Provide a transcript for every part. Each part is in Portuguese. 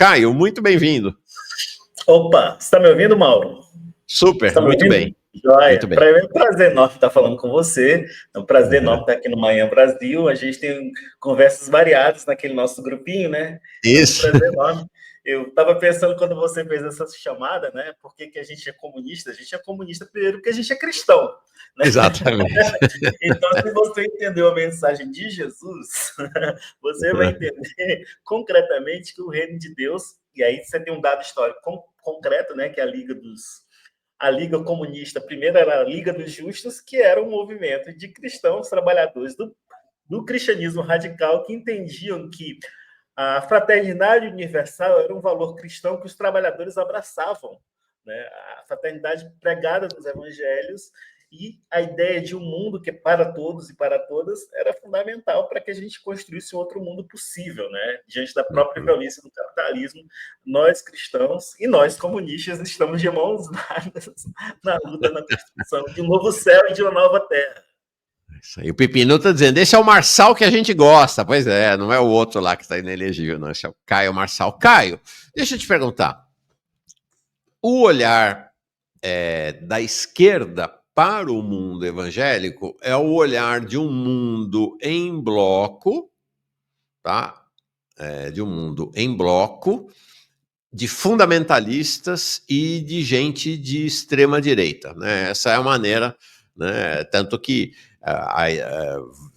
Caio, muito bem-vindo. Opa, você está me ouvindo, Mauro? Super, muito bem. Joia. Muito bem. Para mim é um prazer enorme estar falando com você. É um prazer enorme estar aqui no Manhã Brasil. A gente tem conversas variadas naquele nosso grupinho, né? Isso. É um prazer enorme. Eu estava pensando quando você fez essa chamada, né? Por que a gente é comunista? A gente é comunista primeiro porque a gente é cristão. Né? Exatamente. Então, se você entendeu a mensagem de Jesus, você vai entender concretamente que o reino de Deus, e aí você tem um dado histórico concreto, né? Que é a Liga Comunista, primeiro era a Liga dos Justos, que era um movimento de cristãos trabalhadores do cristianismo radical que entendiam que a fraternidade universal era um valor cristão que os trabalhadores abraçavam, né? A fraternidade pregada nos evangelhos e a ideia de um mundo que é para todos e para todas era fundamental para que a gente construísse um outro mundo possível, né? Diante da própria violência do capitalismo, nós cristãos e nós comunistas estamos de mãos dadas na luta na construção de um novo céu e de uma nova terra. Isso aí. O Pepino está dizendo, esse é o Marçal que a gente gosta. Pois é, não é o outro lá que está inelegível, não. Esse é o Caio Marçal. Caio, deixa eu te perguntar. O olhar da esquerda para o mundo evangélico é o olhar de um mundo em bloco, tá? De um mundo em bloco, de fundamentalistas e de gente de extrema direita, né? Essa é a maneira, né? Tanto que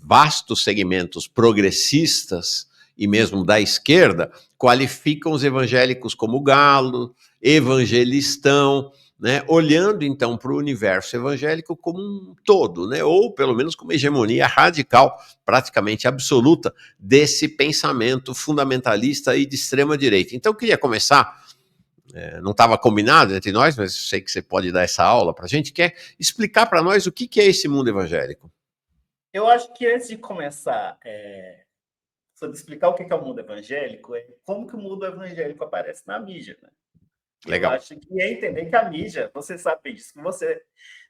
vastos segmentos progressistas e mesmo da esquerda qualificam os evangélicos como galo, evangelistão, né? Olhando então para o universo evangélico como um todo, né? Ou pelo menos com uma hegemonia radical, praticamente absoluta, desse pensamento fundamentalista e de extrema direita. Então eu queria começar, não estava combinado entre nós, mas sei que você pode dar essa aula para a gente, que é explicar para nós o que é esse mundo evangélico. Eu acho que antes de começar sobre explicar o que é o mundo evangélico, é como que o mundo evangélico aparece na mídia, né? Legal. Eu acho que é entender que a mídia, você sabe disso, que você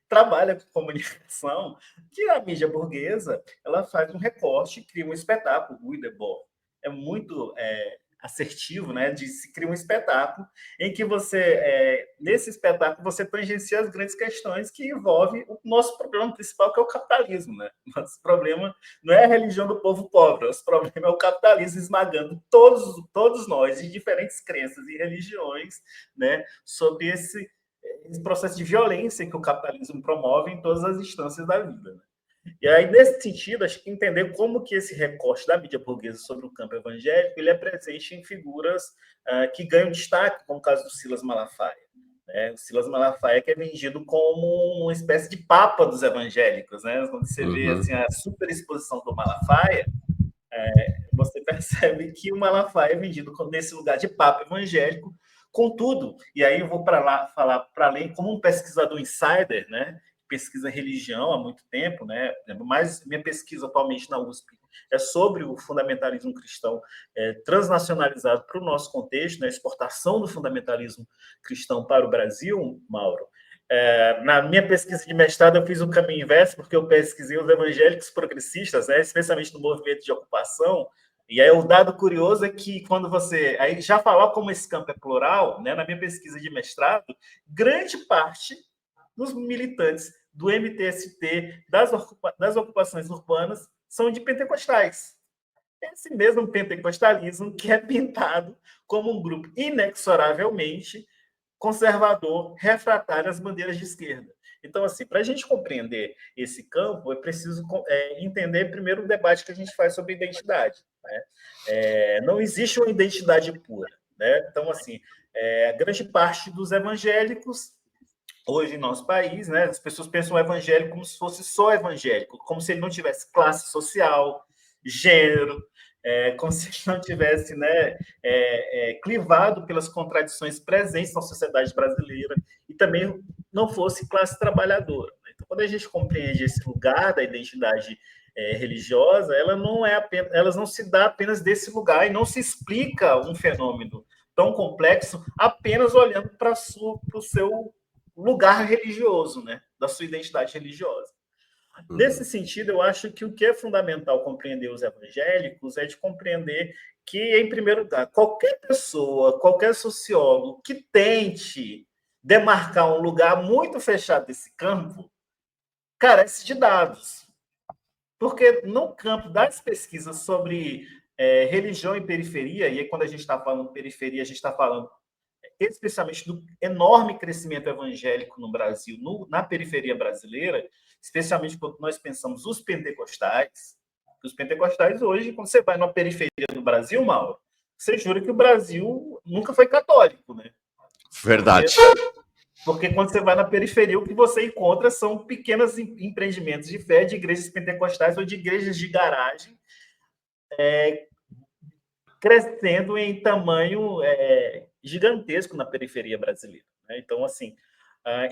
trabalha com comunicação, que a mídia burguesa, ela faz um recorte, cria um espetáculo, o Widerbohr. É muito assertivo, né, de se criar um espetáculo em que você, nesse espetáculo, você tangencia as grandes questões que envolvem o nosso problema principal, que é o capitalismo, né? Nosso problema não é a religião do povo pobre, nosso problema é o capitalismo esmagando todos nós, de diferentes crenças e religiões, né, sobre esse processo de violência que o capitalismo promove em todas as instâncias da vida, né? E aí, nesse sentido, acho que entender como que esse recorte da mídia burguesa sobre o campo evangélico ele é presente em figuras que ganham destaque, como o caso do Silas Malafaia. Né? O Silas Malafaia que é vendido como uma espécie de papa dos evangélicos. Né? Quando você vê assim, a superexposição do Malafaia, você percebe que o Malafaia é vendido nesse lugar de papa evangélico. Contudo, e aí eu vou para lá falar para além como um pesquisador insider, né? Pesquisa religião há muito tempo, né? Mas minha pesquisa atualmente na USP é sobre o fundamentalismo cristão transnacionalizado para o nosso contexto, né? A exportação do fundamentalismo cristão para o Brasil, Mauro. Na minha pesquisa de mestrado, eu fiz o caminho inverso, porque eu pesquisei os evangélicos progressistas, né? Especialmente no movimento de ocupação. E aí o dado curioso é que quando você aí já falar como esse campo é plural, né? Na minha pesquisa de mestrado, grande parte dos militantes do MTST, das ocupações urbanas, são de pentecostais. Esse mesmo pentecostalismo que é pintado como um grupo inexoravelmente conservador, refratário às bandeiras de esquerda. Então, assim, para a gente compreender esse campo, é preciso entender primeiro o debate que a gente faz sobre identidade. Né? Não existe uma identidade pura. Né? Então, assim, grande parte dos evangélicos hoje em nosso país, né, as pessoas pensam o evangélico como se fosse só evangélico, como se ele não tivesse classe social, gênero, como se ele não tivesse, né, clivado pelas contradições presentes na sociedade brasileira e também não fosse classe trabalhadora. Então, quando a gente compreende esse lugar da identidade religiosa, ela não se dá apenas desse lugar e não se explica um fenômeno tão complexo apenas olhando para o seu lugar religioso, né? Da sua identidade religiosa. Nesse sentido, eu acho que o que é fundamental compreender os evangélicos é de compreender que, em primeiro lugar, qualquer pessoa, qualquer sociólogo que tente demarcar um lugar muito fechado desse campo, carece de dados. Porque no campo das pesquisas sobre religião e periferia, e aí quando a gente está falando periferia, a gente está falando especialmente do enorme crescimento evangélico no Brasil, na periferia brasileira, especialmente quando nós pensamos os pentecostais. Os pentecostais hoje, quando você vai na periferia do Brasil, Mauro, você jura que o Brasil nunca foi católico, né? Verdade. Porque quando você vai na periferia, o que você encontra são pequenos empreendimentos de fé de igrejas pentecostais ou de igrejas de garagem, crescendo em tamanho gigantesco na periferia brasileira. Né? Então, assim,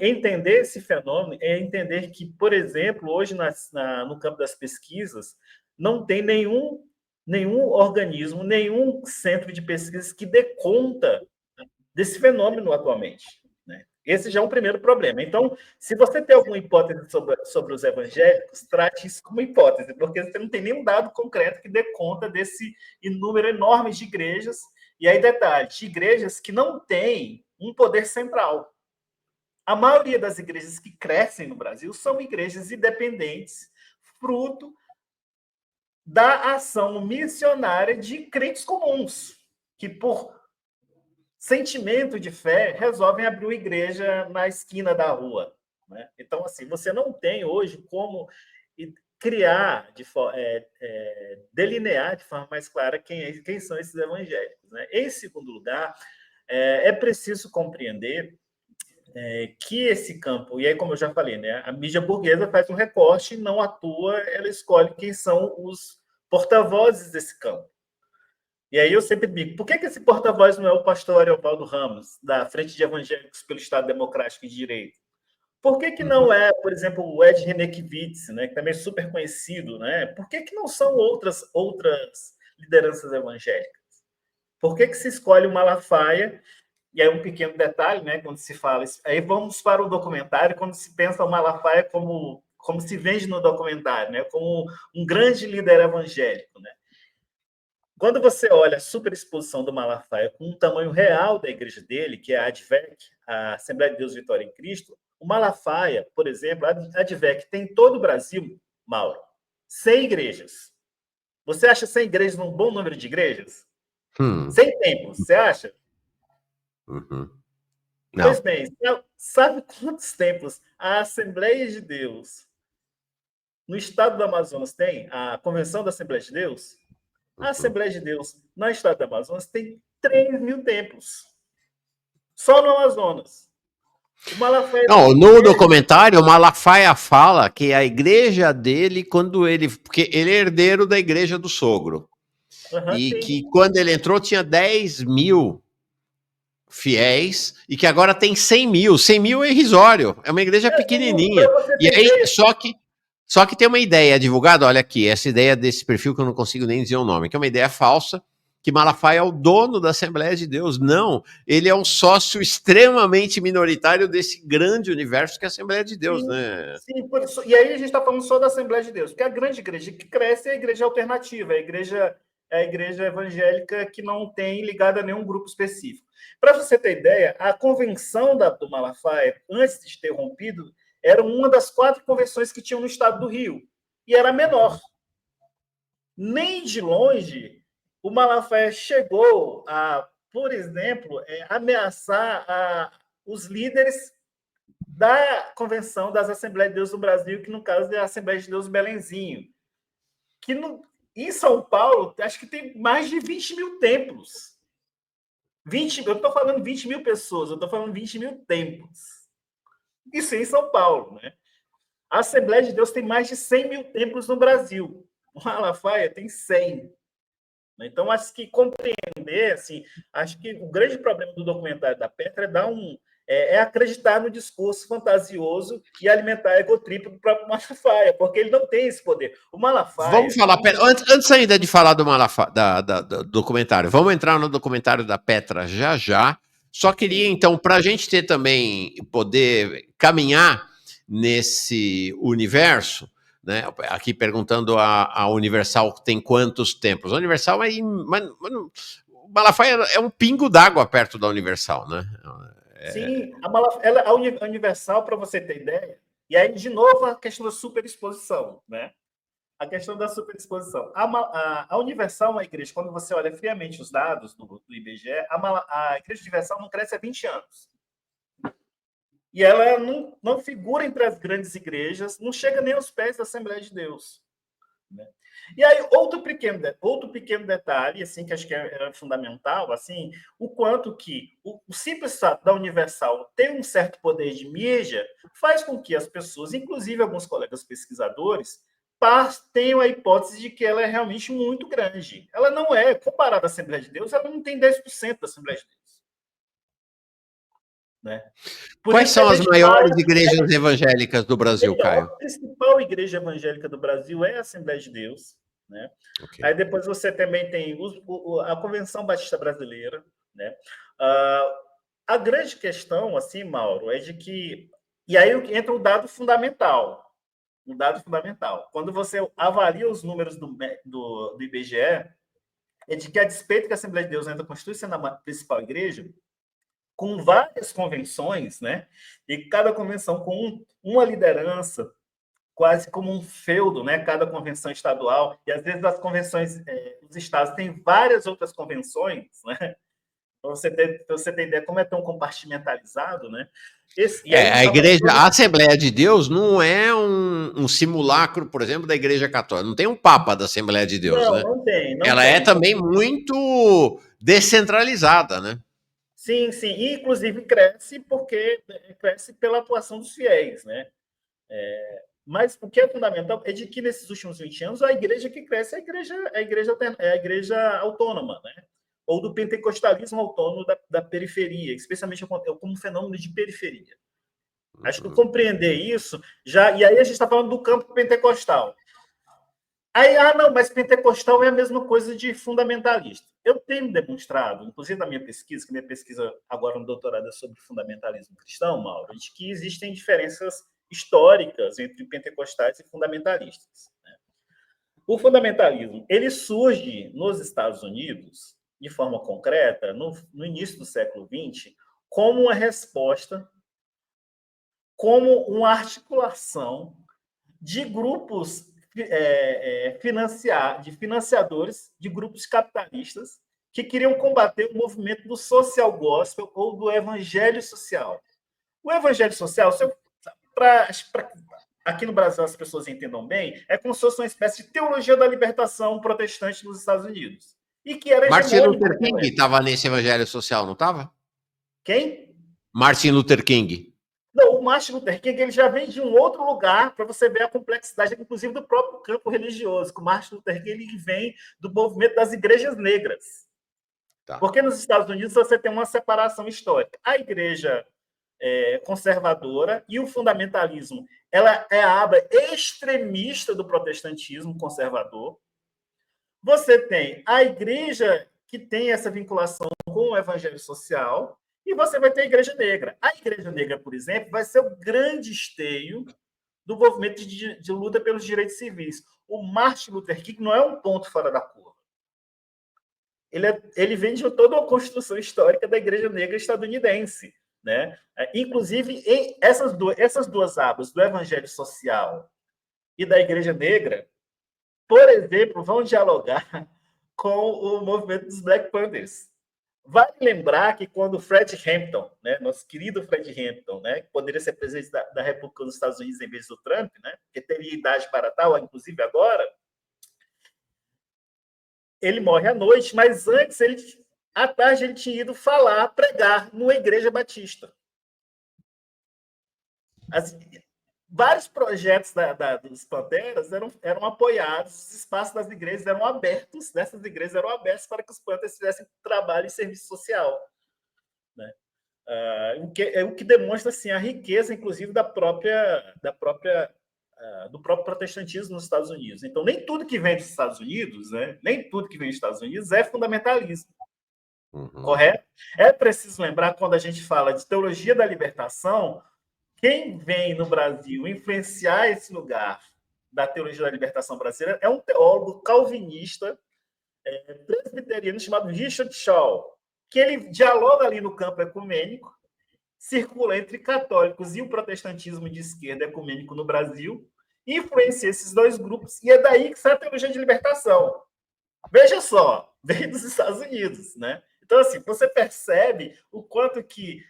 entender esse fenômeno é entender que, por exemplo, hoje no campo das pesquisas, não tem nenhum organismo, nenhum centro de pesquisa que dê conta desse fenômeno atualmente. Né? Esse já é um primeiro problema. Então, se você tem alguma hipótese sobre os evangélicos, trate isso como hipótese, porque você não tem nenhum dado concreto que dê conta desse número enorme de igrejas. E aí, detalhe, de igrejas que não têm um poder central. A maioria das igrejas que crescem no Brasil são igrejas independentes, fruto da ação missionária de crentes comuns, que por sentimento de fé resolvem abrir uma igreja na esquina da rua. Né? Então, assim, você não tem hoje como criar, delinear de forma mais clara quem são esses evangélicos. Né? Em segundo lugar, é preciso compreender que esse campo, e aí, como eu já falei, né, a mídia burguesa faz um recorte, não atua, ela escolhe quem são os porta-vozes desse campo. E aí eu sempre digo, por que esse porta-voz não é o pastor Ariovaldo Ramos, da Frente de Evangélicos pelo Estado Democrático e de Direito? Por que não é, por exemplo, o Ed Renekiewicz, né, que também é super conhecido? Né? Por que não são outras lideranças evangélicas? Por que se escolhe o Malafaia? E aí um pequeno detalhe, né, quando se fala isso, aí vamos para o documentário, quando se pensa o Malafaia como se vende no documentário, né, como um grande líder evangélico, né? Quando você olha a superexposição do Malafaia com o tamanho real da igreja dele, que é a ADVEC, a Assembleia de Deus Vitória em Cristo, o Malafaia, por exemplo, a ADVEC tem em todo o Brasil, Mauro, 100 igrejas. Você acha 100 igrejas um bom número de igrejas? 100 templos, você acha? Não. Pois bem, sabe quantos templos a Assembleia de Deus no estado do Amazonas tem? A Convenção da Assembleia de Deus? A Assembleia de Deus no estado do Amazonas tem 3.000 templos. Só no Amazonas. O Malafaia... Não, no documentário, o Malafaia fala que a igreja dele, porque ele é herdeiro da igreja do sogro. E sim, que quando ele entrou tinha 10.000 fiéis e que agora tem 100 mil. 100 mil é irrisório. É uma igreja pequenininha. E aí, só que tem uma ideia divulgada, olha aqui, essa ideia desse perfil que eu não consigo nem dizer o nome, que é uma ideia falsa, que Malafaia é o dono da Assembleia de Deus. Não, ele é um sócio extremamente minoritário desse grande universo que é a Assembleia de Deus, sim, né? Sim, por isso. E aí a gente está falando só da Assembleia de Deus, porque a grande igreja que cresce é a igreja alternativa, a igreja evangélica que não tem ligada a nenhum grupo específico. Para você ter ideia, a convenção do Malafaia, antes de ter rompido, era uma das 4 convenções que tinham no estado do Rio, e era menor. Nem de longe o Malafaia chegou a, por exemplo, ameaçar os líderes da Convenção das Assembleias de Deus do Brasil, que no caso é a Assembleia de Deus Belenzinho, que em São Paulo, acho que tem mais de 20 mil templos. Eu estou falando 20 mil pessoas, eu estou falando 20 mil templos. Isso em São Paulo, né? A Assembleia de Deus tem mais de 100 mil templos no Brasil. O Malafaia tem 100. Então, acho que compreender, assim, acho que o grande problema do documentário da Petra é acreditar no discurso fantasioso e alimentar a egotrip do próprio Malafaia, porque ele não tem esse poder. O Malafaia... Vamos falar, antes ainda de falar do Malafaia, do documentário, vamos entrar no documentário da Petra já. Só queria, então, para a gente ter também, poder caminhar nesse universo, né? Aqui perguntando a Universal tem quantos templos. A Universal o Malafaia é um pingo d'água perto da Universal, né? Sim, a Universal, para você ter ideia, e aí, de novo, a questão da superexposição, né? A questão da superexposição. A Universal é uma igreja, quando você olha friamente os dados do IBGE, a Igreja Universal não cresce há 20 anos. E ela não figura entre as grandes igrejas, não chega nem aos pés da Assembleia de Deus. Né? E aí, outro pequeno detalhe, assim, que acho que é fundamental, assim, o quanto que o simples fato da Universal ter um certo poder de mídia faz com que as pessoas, inclusive alguns colegas pesquisadores, tenham a hipótese de que ela é realmente muito grande. Ela não é, comparada à Assembleia de Deus, ela não tem 10% da Assembleia de Deus. Né? Quais são as maiores igrejas evangélicas do Brasil, Caio? A principal igreja evangélica do Brasil é a Assembleia de Deus. Né? Okay. Aí depois você também tem a Convenção Batista Brasileira. Né? A grande questão, assim, Mauro, é de que... E aí entra o dado fundamental. Um dado fundamental. Quando você avalia os números do IBGE, é de que, a despeito que a Assembleia de Deus ainda constitui sendo a principal igreja, com várias convenções, né? E cada convenção com uma liderança, quase como um feudo, né? Cada convenção estadual, e às vezes as convenções, os estados têm várias outras convenções, né? Para você ter ideia como é tão compartimentalizado, né? A Assembleia de Deus não é um simulacro, por exemplo, da Igreja Católica. Não tem um Papa da Assembleia de Deus, né? Não tem. Ela é também muito descentralizada, né? Sim, sim. E, inclusive, cresce pela atuação dos fiéis, né? Mas o que é fundamental é de que, nesses últimos 20 anos, a igreja que cresce é a igreja autônoma, né? Ou do pentecostalismo autônomo da periferia, especialmente como um fenômeno de periferia. Acho que compreender isso já... E aí a gente está falando do campo pentecostal. Aí, não, mas pentecostal é a mesma coisa de fundamentalista. Eu tenho demonstrado, inclusive na minha pesquisa, que minha pesquisa agora no doutorado é sobre fundamentalismo cristão, Mauro, de que existem diferenças históricas entre pentecostais e fundamentalistas. Né? O fundamentalismo, ele surge nos Estados Unidos, de forma concreta, no início do século XX, como uma resposta, como uma articulação de grupos financiadores de grupos capitalistas que queriam combater o movimento do social gospel ou do evangelho social. O evangelho social, aqui no Brasil as pessoas entendam bem, é como se fosse uma espécie de teologia da libertação protestante nos Estados Unidos. E que era Martin Luther King estava nesse evangelho social, não estava? Quem? Martin Luther King. Não, o Martin Luther King ele já vem de um outro lugar para você ver a complexidade, inclusive, do próprio campo religioso. Que o Martin Luther King ele vem do movimento das igrejas negras. Tá. Porque nos Estados Unidos você tem uma separação histórica. A igreja conservadora e o fundamentalismo ela é a aba extremista do protestantismo conservador. Você tem a igreja que tem essa vinculação com o evangelho social, e você vai ter a Igreja Negra. A Igreja Negra, por exemplo, vai ser o grande esteio do movimento de luta pelos direitos civis. O Martin Luther King não é um ponto fora da curva. Ele vem de toda uma construção histórica da Igreja Negra estadunidense. Né? Inclusive, essas duas abas, do Evangelho Social e da Igreja Negra, por exemplo, vão dialogar com o movimento dos Black Panthers. Vale lembrar que quando Fred Hampton, né, nosso querido Fred Hampton, né, que poderia ser presidente da República dos Estados Unidos em vez do Trump, né, que teria idade para tal, inclusive agora, ele morre à noite, mas antes, à tarde, ele tinha ido pregar numa igreja batista. Vários projetos dos Panteras eram apoiados, os espaços das igrejas eram abertos, dessas igrejas eram abertos para que os Panteras fizessem trabalho e serviço social. Né? O que demonstra assim, a riqueza, inclusive, do próprio protestantismo nos Estados Unidos. Então, nem tudo que vem dos Estados Unidos, né, é fundamentalismo. Uhum. Correto? É preciso lembrar, quando a gente fala de teologia da libertação, quem vem no Brasil influenciar esse lugar da teologia da libertação brasileira é um teólogo calvinista, presbiteriano, chamado Richard Shaw, que ele dialoga ali no campo ecumênico, circula entre católicos e o protestantismo de esquerda ecumênico no Brasil, influencia esses dois grupos, e é daí que sai a teologia de libertação. Veja só, veio dos Estados Unidos, né? Então, assim, você percebe o quanto que...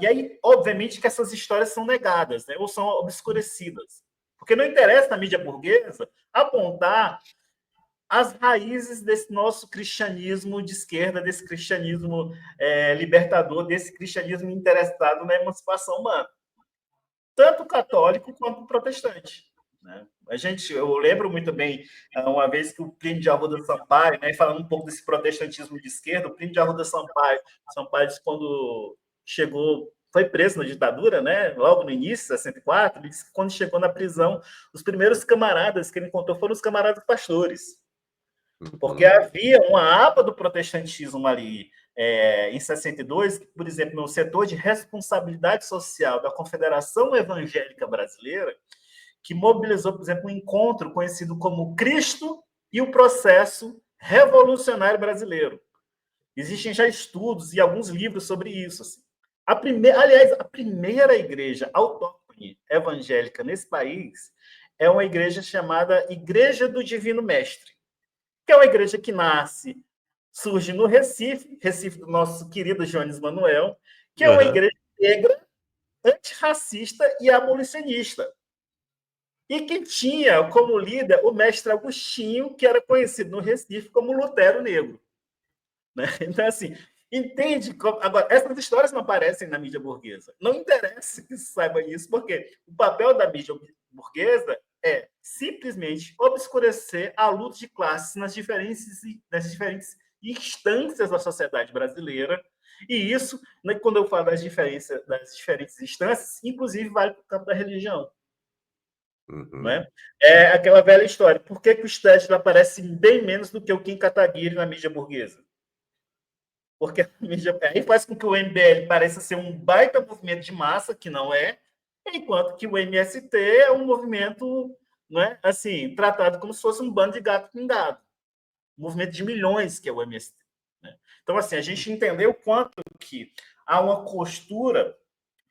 e aí, obviamente, que essas histórias são negadas, né? Ou são obscurecidas. Porque não interessa na mídia burguesa apontar as raízes desse nosso cristianismo de esquerda, desse cristianismo libertador, desse cristianismo interessado na emancipação humana. Tanto católico quanto protestante. Né? Eu lembro muito bem, uma vez que o Plínio de Arruda Sampaio, né, falando um pouco desse protestantismo de esquerda, o Plínio de Arruda Sampaio disse quando chegou, foi preso na ditadura, né, logo no início, 64, ele disse que quando chegou na prisão, os primeiros camaradas que ele encontrou foram os camaradas pastores. Porque havia uma aba do protestantismo ali, em 62, que, por exemplo, no setor de responsabilidade social da Confederação Evangélica Brasileira, que mobilizou, por exemplo, um encontro conhecido como Cristo e o Processo Revolucionário Brasileiro. Existem já estudos e alguns livros sobre isso. Assim. A primeira igreja autóctone evangélica nesse país é uma igreja chamada Igreja do Divino Mestre, que é uma igreja que surge no Recife do nosso querido Jones Manuel, que é uma igreja negra, antirracista e abolicionista. E que tinha como líder o mestre Agostinho, que era conhecido no Recife como Lutero Negro. Né? Então, assim, entende? Agora, essas histórias não aparecem na mídia burguesa. Não interessa que se saiba isso, porque o papel da mídia burguesa é simplesmente obscurecer a luta de classes nas diferentes instâncias da sociedade brasileira. E isso, quando eu falo das diferentes instâncias, inclusive vale para o campo da religião. Né? É aquela velha história. Por que os testes aparecem bem menos do que o Kim Kataguiri na mídia burguesa? Porque a mídia aí faz com que o MBL pareça ser um baita movimento de massa, que não é, enquanto que o MST é um movimento, né, assim, tratado como se fosse um bando de gato pingado. Um movimento de milhões que é o MST. Né? Então, assim, a gente entendeu o quanto que há uma costura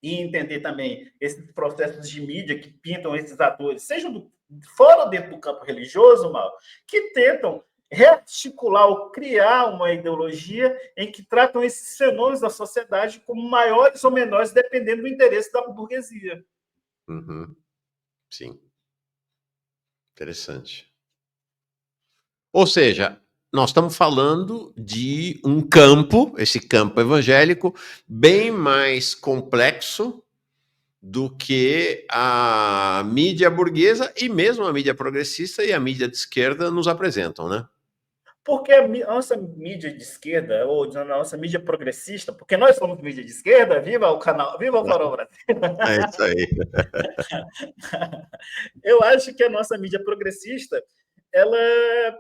e entender também esses processos de mídia que pintam esses atores, sejam fora ou dentro do campo religioso, Mal, que tentam rearticular ou criar uma ideologia em que tratam esses fenômenos da sociedade como maiores ou menores, dependendo do interesse da burguesia. Sim. Interessante. Ou seja, nós estamos falando de um campo, esse campo evangélico, bem mais complexo do que a mídia burguesa e mesmo a mídia progressista e a mídia de esquerda nos apresentam, né? Porque a nossa mídia de esquerda, ou a nossa mídia progressista, porque nós somos mídia de esquerda, viva o canal, viva o Farol Brasil. É isso aí. Eu acho que a nossa mídia progressista, ela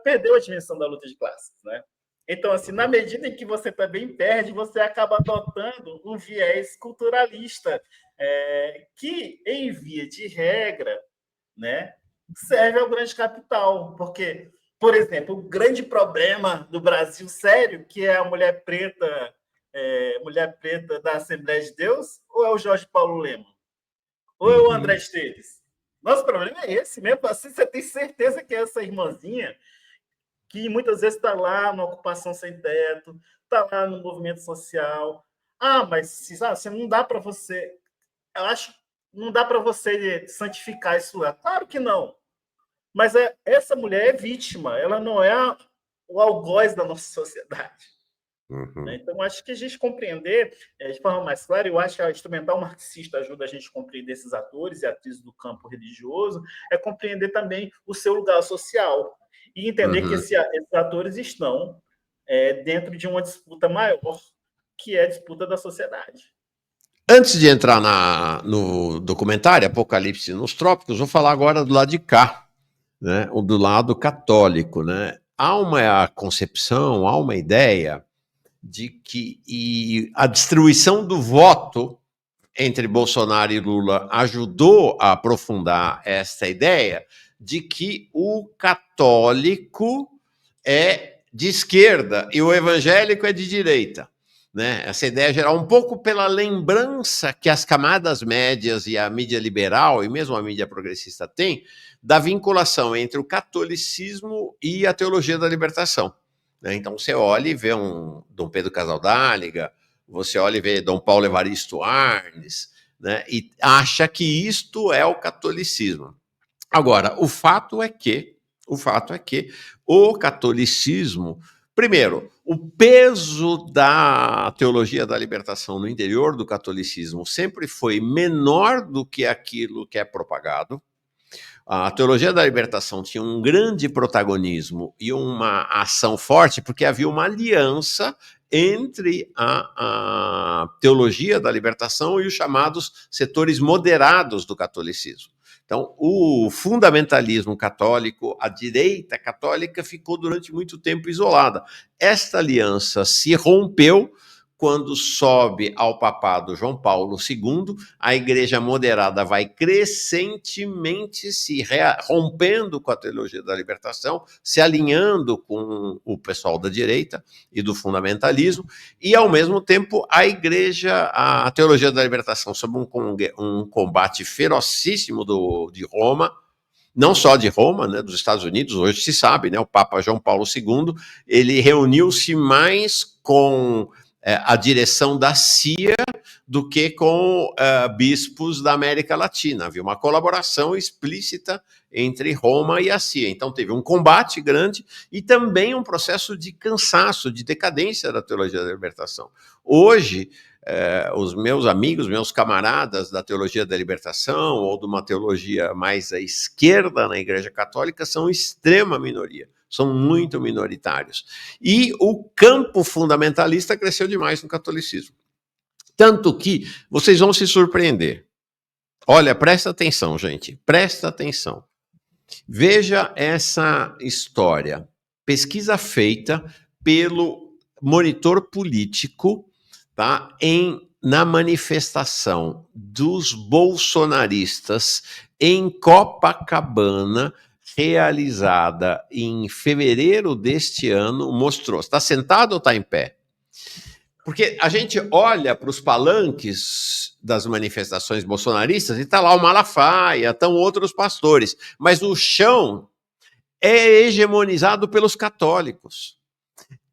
perdeu a dimensão da luta de classes, né? Então, assim, na medida em que você também perde, você acaba adotando um viés culturalista que, em via de regra, né, serve ao grande capital, porque, por exemplo, o grande problema do Brasil sério, que é a mulher preta da Assembleia de Deus, ou é o Jorge Paulo Lema? Ou é o André Esteves? Nosso problema é esse mesmo. Assim, você tem certeza que é essa irmãzinha que muitas vezes está lá na ocupação sem teto, está lá no movimento social. Mas você não dá para você... Eu acho que não dá para você santificar isso lá. Claro que não. Mas essa mulher é vítima. Ela não é o algoz da nossa sociedade. Então, acho que a gente compreender de forma mais clara, eu acho que a instrumental marxista ajuda a gente a compreender esses atores e atrizes do campo religioso, é compreender também o seu lugar social e entender que esses atores estão dentro de uma disputa maior, que é a disputa da sociedade. Antes de entrar no documentário Apocalipse nos Trópicos, vou falar agora do lado de cá, né, do lado católico. Né? Há uma concepção, há uma ideia de que a distribuição do voto entre Bolsonaro e Lula ajudou a aprofundar essa ideia de que o católico é de esquerda e o evangélico é de direita. Né? Essa ideia geral, um pouco pela lembrança que as camadas médias e a mídia liberal, e mesmo a mídia progressista têm, da vinculação entre o catolicismo e a teologia da libertação. Né? Então, você olha e vê um Dom Pedro Casaldáliga, você olha e vê Dom Paulo Evaristo Arnes, né? E acha que isto é o catolicismo. Agora, o fato é que o catolicismo, primeiro, o peso da teologia da libertação no interior do catolicismo sempre foi menor do que aquilo que é propagado. A teologia da libertação tinha um grande protagonismo e uma ação forte, porque havia uma aliança entre a teologia da libertação e os chamados setores moderados do catolicismo. Então, o fundamentalismo católico, a direita católica, ficou durante muito tempo isolada. Esta aliança se rompeu quando sobe ao papado João Paulo II, a igreja moderada vai crescentemente se rompendo com a teologia da libertação, se alinhando com o pessoal da direita e do fundamentalismo, e ao mesmo tempo a igreja, a teologia da libertação, sob um combate ferocíssimo de Roma, não só de Roma, né, dos Estados Unidos, hoje se sabe, né, o Papa João Paulo II, ele reuniu-se mais com a direção da CIA do que com bispos da América Latina. Havia uma colaboração explícita entre Roma e a CIA. Então teve um combate grande e também um processo de cansaço, de decadência da teologia da libertação. Hoje, os meus amigos, meus camaradas da teologia da libertação ou de uma teologia mais à esquerda na Igreja Católica são extrema minoria. São muito minoritários. E o campo fundamentalista cresceu demais no catolicismo. Tanto que vocês vão se surpreender. Olha, presta atenção, gente. Presta atenção. Veja essa história. Pesquisa feita pelo monitor político, tá? Na manifestação dos bolsonaristas em Copacabana, realizada em fevereiro deste ano, mostrou. Está sentado ou está em pé? Porque a gente olha para os palanques das manifestações bolsonaristas e está lá o Malafaia, estão outros pastores, mas o chão é hegemonizado pelos católicos.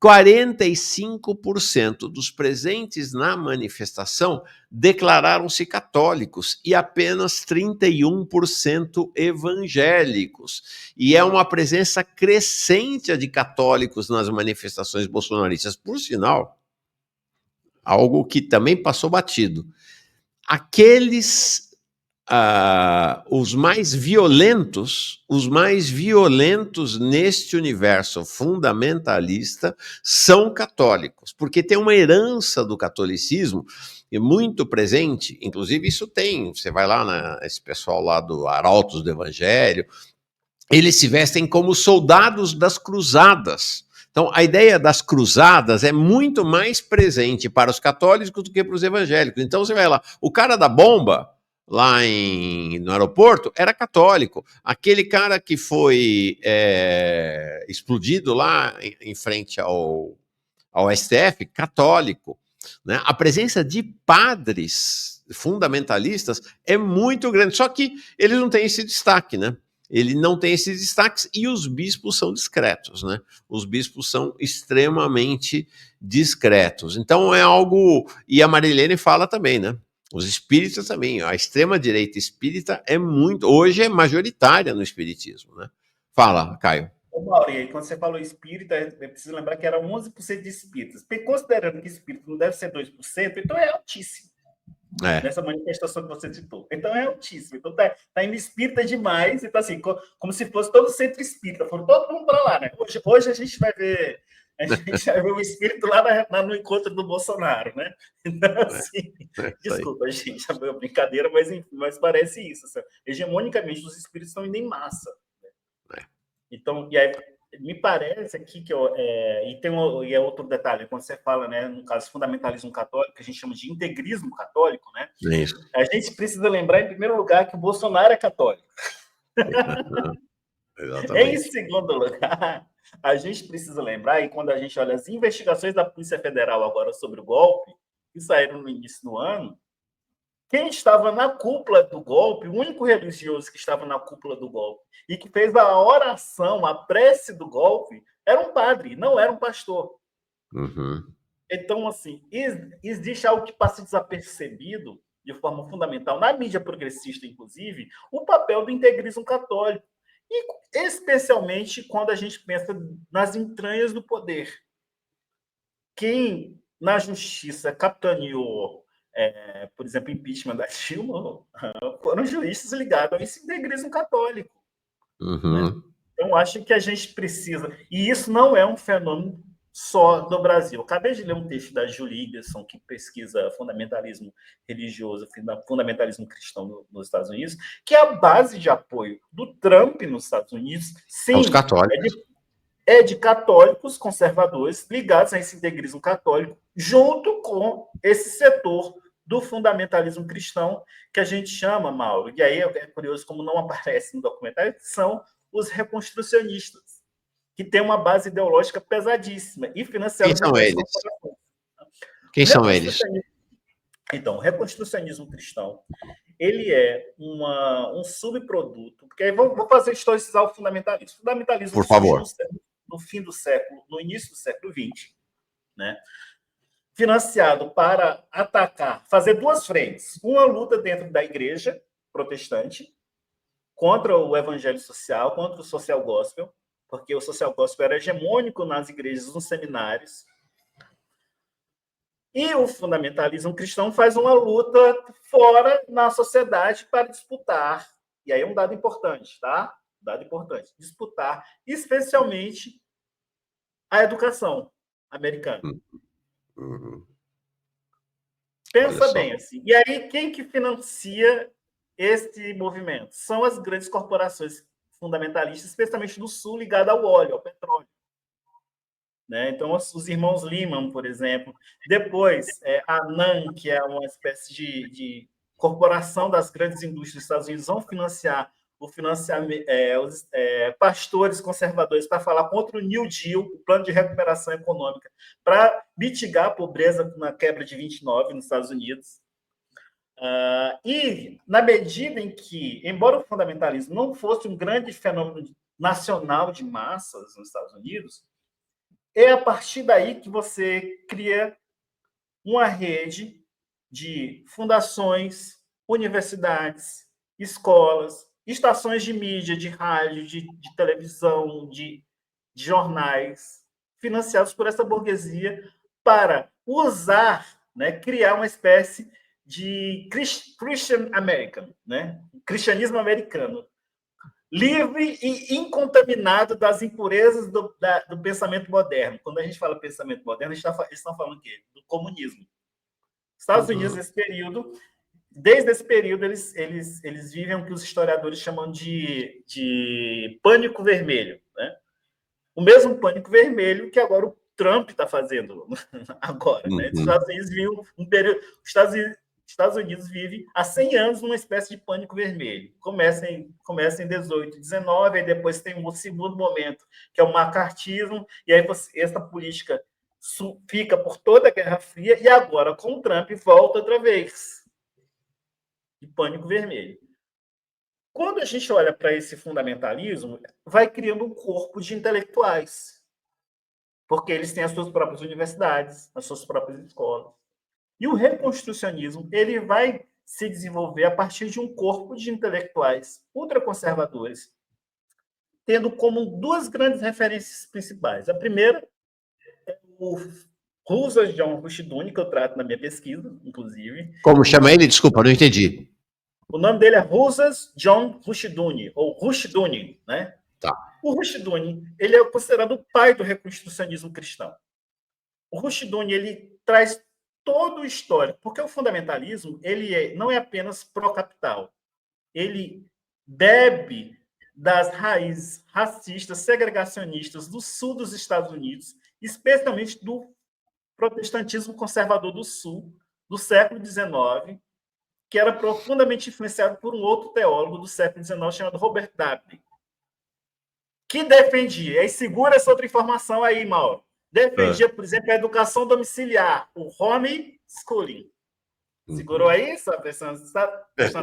45% dos presentes na manifestação declararam-se católicos e apenas 31% evangélicos. E é uma presença crescente de católicos nas manifestações bolsonaristas. Por sinal, algo que também passou batido. Aqueles os mais violentos neste universo fundamentalista são católicos, porque tem uma herança do catolicismo muito presente, inclusive isso tem, você vai lá, esse pessoal lá do Arautos do Evangelho, eles se vestem como soldados das cruzadas. Então, a ideia das cruzadas é muito mais presente para os católicos do que para os evangélicos. Então, você vai lá, o cara da bomba, lá no aeroporto, era católico. Aquele cara que foi explodido lá em frente ao STF, católico. Né? A presença de padres fundamentalistas é muito grande, só que eles não têm esse destaque, né? Ele não tem esses destaques e os bispos são discretos, né? Os bispos são extremamente discretos. Então é algo... E a Marilene fala também, né? Os espíritas também. A extrema-direita espírita é muito... Hoje é majoritária no espiritismo, né? Fala, Caio. Ô, Mauri, aí quando você falou espírita, é preciso lembrar que era 11% de espíritas. Considerando que espírito não deve ser 2%, então é altíssimo. Nessa manifestação que você citou. Então é altíssimo. Então tá indo espírita demais, então assim, como se fosse todo centro espírita, foram todo mundo para lá, né? Hoje a gente vai ver o espírito lá no encontro do Bolsonaro, né? Então, assim, desculpa, gente, é uma brincadeira, mas parece isso. Assim, hegemonicamente, os espíritos estão indo em massa. Né? Então, e aí me parece aqui que e é outro detalhe, quando você fala, né, no caso fundamentalismo católico, que a gente chama de integrismo católico, né? Isso. A gente precisa lembrar, em primeiro lugar, que o Bolsonaro é católico. Em Exatamente. segundo lugar, a gente precisa lembrar, e quando a gente olha as investigações da Polícia Federal agora sobre o golpe, que saíram no início do ano, quem estava na cúpula do golpe, o único religioso que estava na cúpula do golpe e que fez a oração, a prece do golpe, era um padre, não era um pastor. Uhum. Então, assim, existe algo que passa desapercebido de forma fundamental na mídia progressista, inclusive, o papel do integrismo católico. E especialmente quando a gente pensa nas entranhas do poder. Quem na justiça capitaneou, por exemplo, impeachment da Dilma, foram juristas ligados a esse integrismo católico. Né? Uhum. Então, acho que a gente precisa. E isso não é um fenômeno só do Brasil. Eu acabei de ler um texto da Julie Iverson, que pesquisa fundamentalismo religioso, fundamentalismo cristão nos Estados Unidos, que é a base de apoio do Trump nos Estados Unidos, Aos sim, católicos. é de católicos conservadores ligados a esse integrismo católico, junto com esse setor do fundamentalismo cristão, que a gente chama, Mauro, e aí é curioso como não aparece no documentário, que são os reconstrucionistas, que tem uma base ideológica pesadíssima e Quem financiada por são grandes eles? corporações. O Quem são eles? reconstrucionismo, então, o reconstrucionismo cristão, ele é um subproduto, porque aí vou fazer historicizar o fundamentalismo. O fundamentalismo Por surge favor. no fim do século, no início do século XX, né? Financiado para atacar, fazer duas frentes. Uma luta dentro da igreja protestante, contra o evangelho social, contra o social gospel, porque o social gospel era hegemônico nas igrejas, nos seminários. E o fundamentalismo cristão faz uma luta fora na sociedade para disputar. E aí é um dado importante, tá? Dado importante. Disputar, especialmente a educação americana. Uhum. Olha Pensa só. bem assim. E aí, quem que financia este movimento? São as grandes corporações fundamentalistas, especialmente do Sul, ligadas ao óleo, ao petróleo. Né? Então, os irmãos Lehman, por exemplo. Depois, a NAM, que é uma espécie de corporação das grandes indústrias dos Estados Unidos, vão financiar os pastores conservadores para falar contra o New Deal, o plano de recuperação econômica, para mitigar a pobreza na quebra de 29 nos Estados Unidos. E, na medida em que, embora o fundamentalismo não fosse um grande fenômeno nacional de massas nos Estados Unidos, é a partir daí que você cria uma rede de fundações, universidades, escolas, estações de mídia, de rádio, de televisão, de jornais, financiados por essa burguesia para usar, né, criar uma espécie de Christian American, né, cristianismo americano, livre e incontaminado das impurezas do pensamento moderno. Quando a gente fala pensamento moderno, eles estão falando o quê? Do comunismo. Estados Unidos, Uhum. nesse período, desde esse período, eles vivem o que os historiadores chamam de pânico vermelho. Né? O mesmo pânico vermelho que agora o Trump está fazendo agora. Né? Os Uhum. Estados Unidos vivem um período. Estados Unidos vive há 100 anos numa espécie de pânico vermelho. Começa em 18, 19, aí depois tem um segundo momento, que é o macartismo, e aí essa política fica por toda a Guerra Fria, e agora, com o Trump, volta outra vez. De pânico vermelho. Quando a gente olha para esse fundamentalismo, vai criando um corpo de intelectuais, porque eles têm as suas próprias universidades, as suas próprias escolas. E o reconstrucionismo ele vai se desenvolver a partir de um corpo de intelectuais ultraconservadores, tendo como duas grandes referências principais. A primeira é o Rousas John Rushdoony, que eu trato na minha pesquisa, inclusive. Como chama ele? Desculpa, não entendi. O nome dele é Rousas John Rushdoony, ou Rushdoony, né? Tá. O Rushdoony, ele é considerado o pai do reconstrucionismo cristão. O Rushdoony, ele traz todo o histórico, porque o fundamentalismo ele não é apenas pró-capital, ele bebe das raízes racistas, segregacionistas do sul dos Estados Unidos, especialmente do protestantismo conservador do sul, do século XIX, que era profundamente influenciado por um outro teólogo do século XIX chamado Robert Dabney. que defendia, e segura essa outra informação aí, Mauro, defendia, por exemplo, a educação domiciliar, o homeschooling. Segurou aí? Você está prestando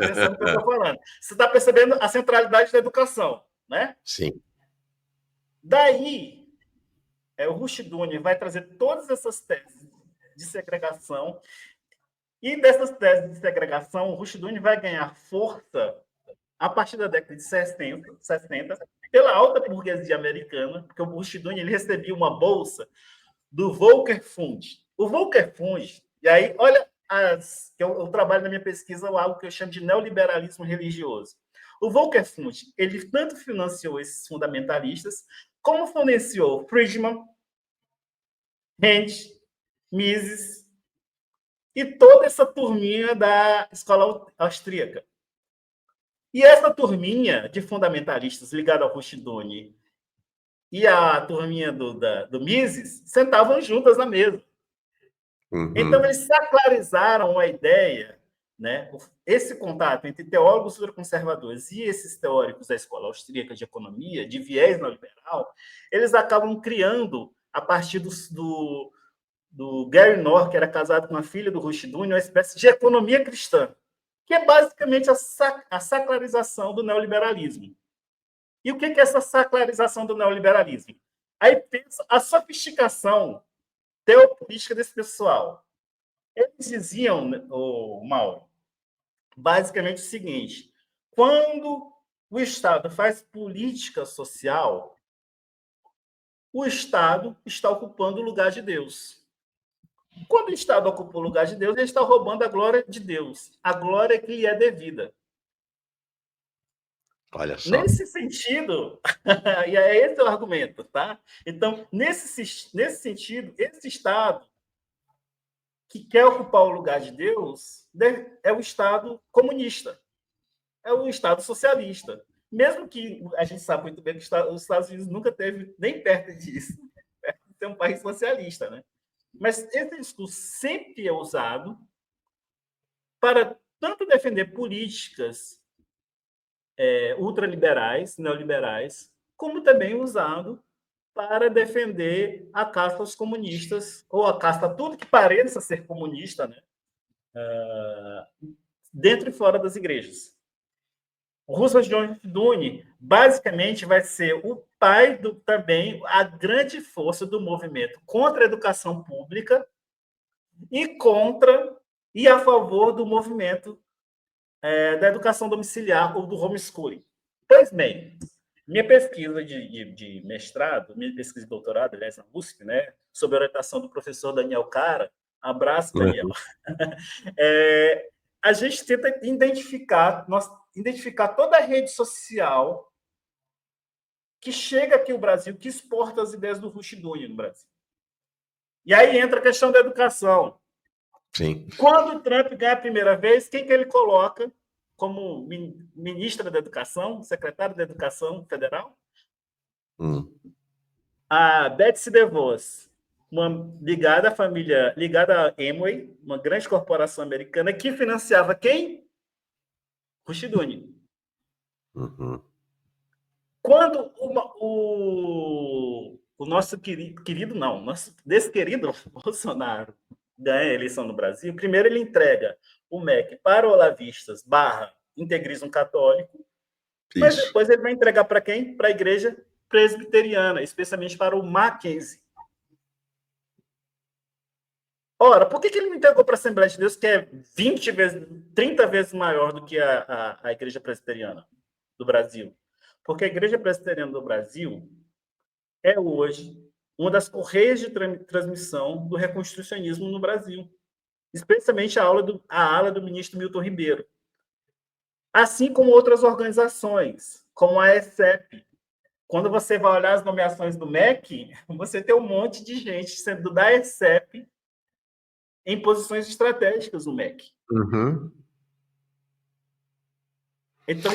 atenção no que eu estou falando. Você está percebendo a centralidade da educação, né? Sim. Daí, o Rushdoony vai trazer todas essas teses de segregação, e dessas teses de segregação, o Rushdoony vai ganhar força a partir da década de 60 pela alta burguesia americana, porque o Rushdoony ele recebia uma bolsa do Volcker Fund. O Volcker Fund, e aí, olha, eu trabalho na minha pesquisa algo que eu chamo de neoliberalismo religioso. O Volcker Fund, ele tanto financiou esses fundamentalistas, como financiou Friedman, Rand, Mises e toda essa turminha da escola austríaca. E essa turminha de fundamentalistas ligada ao Rushdoony e a turminha do Mises sentavam juntas na mesa. Uhum. Então, eles sacralizaram a ideia, né? Esse contato entre teólogos ultraconservadores e esses teóricos da escola austríaca de economia, de viés neoliberal, eles acabam criando, a partir do Gary Knorr, que era casado com a filha do Rushdoony, uma espécie de economia cristã, que é basicamente a sacralização do neoliberalismo. E o que é essa sacralização do neoliberalismo? Aí pensa a sofisticação teopolítica desse pessoal. Eles diziam, Mauro, basicamente o seguinte: quando o Estado faz política social, o Estado está ocupando o lugar de Deus. Quando o Estado ocupa o lugar de Deus, ele está roubando a glória de Deus, a glória que lhe é devida. Olha só. Nesse sentido, e é esse o argumento, tá? Então, nesse sentido, esse Estado que quer ocupar o lugar de Deus é o Estado comunista, é o Estado socialista. Mesmo que a gente sabe muito bem que os Estados Unidos nunca teve nem perto disso, perto de ser um país socialista, né? Mas esse discurso sempre é usado para tanto defender políticas ultraliberais, neoliberais, como também usado para defender a casta dos comunistas, ou a casta tudo que pareça ser comunista, né? Dentro e fora das igrejas. O Rushdoony, basicamente, vai ser o pai também, a grande força do movimento contra a educação pública e a favor do movimento da educação domiciliar ou do homeschooling. Pois bem, minha pesquisa de mestrado, minha pesquisa de doutorado, aliás, na USP, né, sob a orientação do professor Daniel Cara, abraço, Daniel, a gente tenta identificar toda a rede social que chega aqui no Brasil, que exporta as ideias do Rushdoony no Brasil. E aí entra a questão da educação. Sim. Quando o Trump ganha a primeira vez, quem que ele coloca como ministra da Educação, secretária da Educação Federal? A Betsy DeVos, ligada à Amway, uma grande corporação americana que financiava quem? Rushdoony. Uhum. Quando o nosso querido, não, nosso desquerido Bolsonaro ganha a eleição no Brasil, primeiro ele entrega o MEC para olavistas / integrismo católico, mas depois ele vai entregar para quem? Para a igreja presbiteriana, especialmente para o Mackenzie. Ora, por que ele não entregou para a Assembleia de Deus, que é 20 vezes, 30 vezes maior do que a igreja presbiteriana do Brasil? Porque a igreja presbiteriana do Brasil é hoje uma das correias de transmissão do reconstrucionismo no Brasil, especialmente a ala do ministro Milton Ribeiro. Assim como outras organizações, como a ESEP. Quando você vai olhar as nomeações do MEC, você tem um monte de gente sendo da ESEP em posições estratégicas no MEC. Uhum. Então,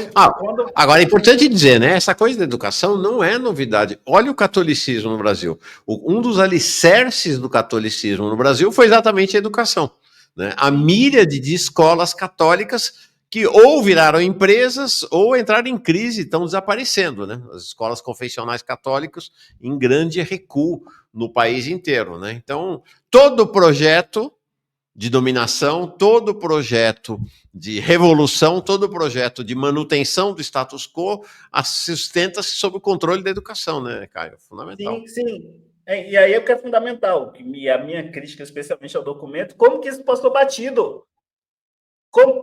agora é importante dizer, né? Essa coisa da educação não é novidade. Olha o catolicismo no Brasil. Um dos alicerces do catolicismo no Brasil foi exatamente a educação, né? A míriade de escolas católicas que ou viraram empresas ou entraram em crise, estão desaparecendo, né? As escolas confessionais católicas em grande recuo no país inteiro, né? Então, todo projeto de dominação, todo projeto de revolução, todo projeto de manutenção do status quo sustenta-se sob o controle da educação, né, Caio? Fundamental. Sim, sim. E aí é o que é fundamental, a minha crítica, especialmente ao documento, como que isso passou batido?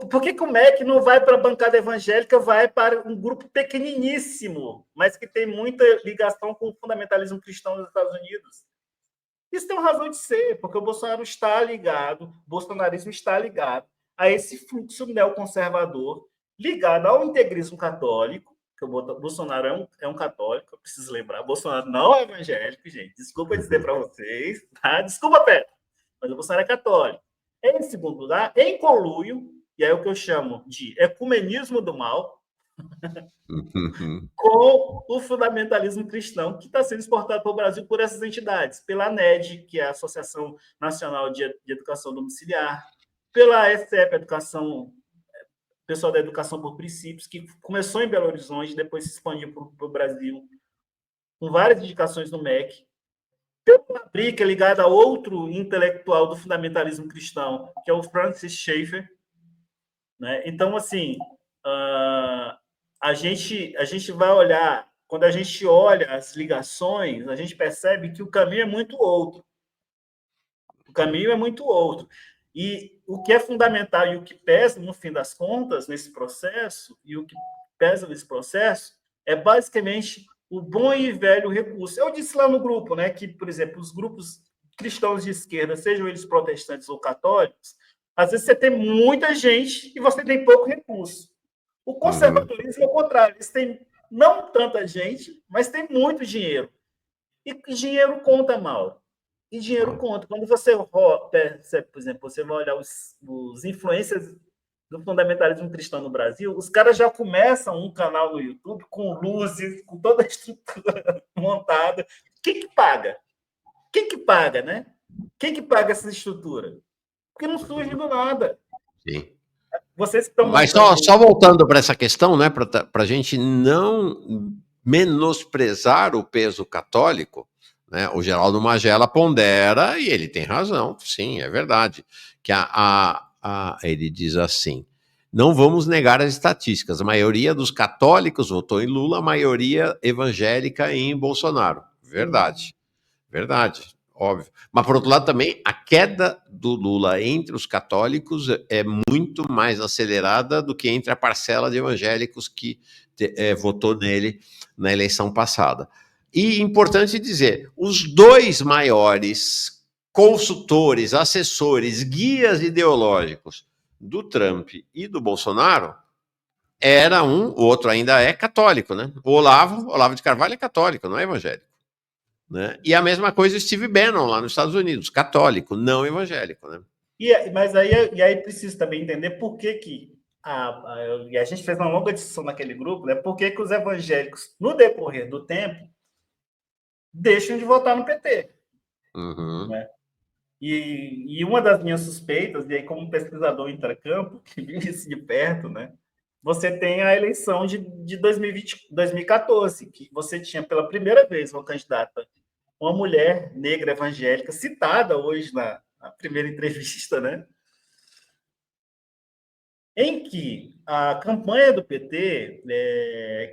Por que o MEC não vai para a bancada evangélica, vai para um grupo pequeniníssimo, mas que tem muita ligação com o fundamentalismo cristão nos Estados Unidos? Isso tem uma razão de ser, porque o Bolsonaro está ligado, o bolsonarismo está ligado a esse fluxo neoconservador, ligado ao integrismo católico, que o Bolsonaro é um católico, eu preciso lembrar, o Bolsonaro não é evangélico, gente, desculpa dizer para vocês, tá? Desculpa, Pedro, mas o Bolsonaro é católico. Em segundo lugar, em conluio, e aí é o que eu chamo de ecumenismo do mal, com o fundamentalismo cristão que está sendo exportado para o Brasil por essas entidades, pela ANED, que é a Associação Nacional de Educação Domiciliar, pela SCEP, Pessoal da Educação por Princípios, que começou em Belo Horizonte, depois se expandiu para o Brasil, com várias indicações no MEC, pela ABRI, que é ligada a outro intelectual do fundamentalismo cristão, que é o Francis Schaeffer. Né? Então, assim, a gente vai olhar, quando a gente olha as ligações, a gente percebe que o caminho é muito outro. O caminho é muito outro. E o que é fundamental e o que pesa, no fim das contas, nesse processo, e o que pesa nesse processo, é basicamente o bom e velho recurso. Eu disse lá no grupo, né, que, por exemplo, os grupos cristãos de esquerda, sejam eles protestantes ou católicos, às vezes você tem muita gente e você tem pouco recurso. O conservadorismo é o contrário, eles têm não tanta gente, mas tem muito dinheiro. E dinheiro conta, mal. E dinheiro conta. Quando você, por exemplo, você vai olhar os influencers do fundamentalismo cristão no Brasil, os caras já começam um canal no YouTube com luzes, com toda a estrutura montada. Quem que paga? Quem que paga, né? Quem que paga essa estrutura? Porque não surge do nada. Sim. Vocês estão Mas só voltando para essa questão, né, para a gente não menosprezar o peso católico, né, o Geraldo Magela pondera, e ele tem razão, sim, é verdade, que ele diz assim, não vamos negar as estatísticas, a maioria dos católicos votou em Lula, a maioria evangélica em Bolsonaro. Verdade, verdade. Óbvio. Mas, por outro lado, também, a queda do Lula entre os católicos é muito mais acelerada do que entre a parcela de evangélicos que votou nele na eleição passada. E, importante dizer, os dois maiores consultores, assessores, guias ideológicos do Trump e do Bolsonaro era o outro ainda é católico, né? O Olavo de Carvalho é católico, não é evangélico. Né? E a mesma coisa o Steve Bannon lá nos Estados Unidos, católico, não evangélico. Né? Mas aí precisa também entender por que e a gente fez uma longa discussão naquele grupo, né? Por que os evangélicos, no decorrer do tempo, deixam de votar no PT. Né? E uma das minhas suspeitas, e aí como pesquisador intracampo, que viu isso de perto, né? Você tem a eleição de 2014, que você tinha pela primeira vez uma candidata, uma mulher negra evangélica, citada hoje na primeira entrevista, né? Em que a campanha do PT,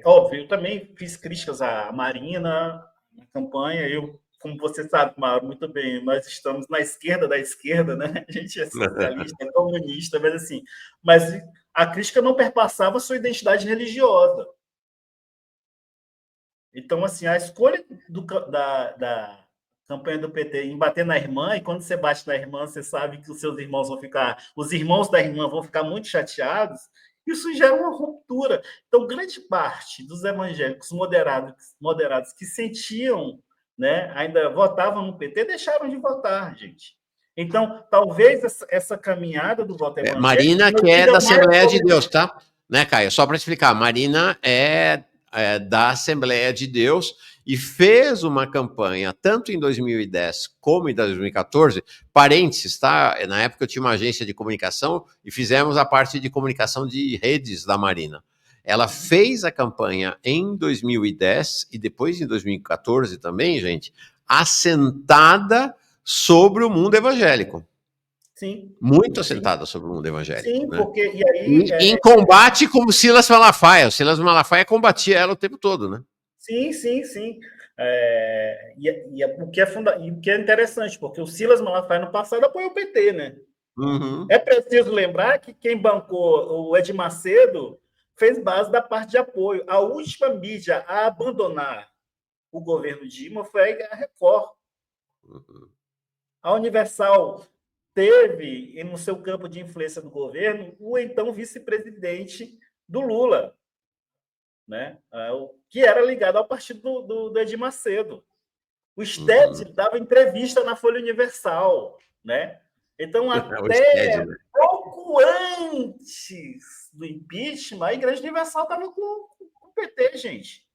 óbvio, eu também fiz críticas à Marina, na campanha, como você sabe, Mauro, muito bem, nós estamos na esquerda da esquerda, né? A gente é socialista, é comunista, mas assim, a crítica não perpassava sua identidade religiosa. Então, assim, a escolha da campanha do PT em bater na irmã, e quando você bate na irmã, você sabe que os seus irmãos os irmãos da irmã vão ficar muito chateados, isso gera uma ruptura. Então, grande parte dos evangélicos moderados que sentiam, né, ainda votavam no PT, deixaram de votar, gente. Então, talvez essa caminhada do voto evangélico... Marina, que é da Assembleia de Deus, tá? Né, Caio? Só para explicar, Marina é da Assembleia de Deus e fez uma campanha, tanto em 2010 como em 2014, parênteses, tá? Na época eu tinha uma agência de comunicação e fizemos a parte de comunicação de redes da Marina. Ela fez a campanha em 2010 e depois em 2014 também, gente, assentada sobre o mundo evangélico. Sim. Muito Sim. assentada sobre o mundo evangélico. Sim, né? porque e aí Em combate como Silas Malafaia. O Silas Malafaia combatia ela o tempo todo, né? sim, sim, sim. O que é interessante, porque o Silas Malafaia no passado apoiou o PT, né? Uhum. É preciso lembrar que quem bancou o Edir Macedo fez base da parte de apoio. A última mídia a abandonar o governo Dilma foi a Record. Uhum. A Universal teve no seu campo de influência do governo o então vice-presidente do Lula, né? Que era ligado ao partido do Edir Macedo. O Uhum. Stedley dava entrevista na Folha Universal, né? Então, O Sted, até né? pouco antes do impeachment, a Igreja Universal estava com o PT, gente.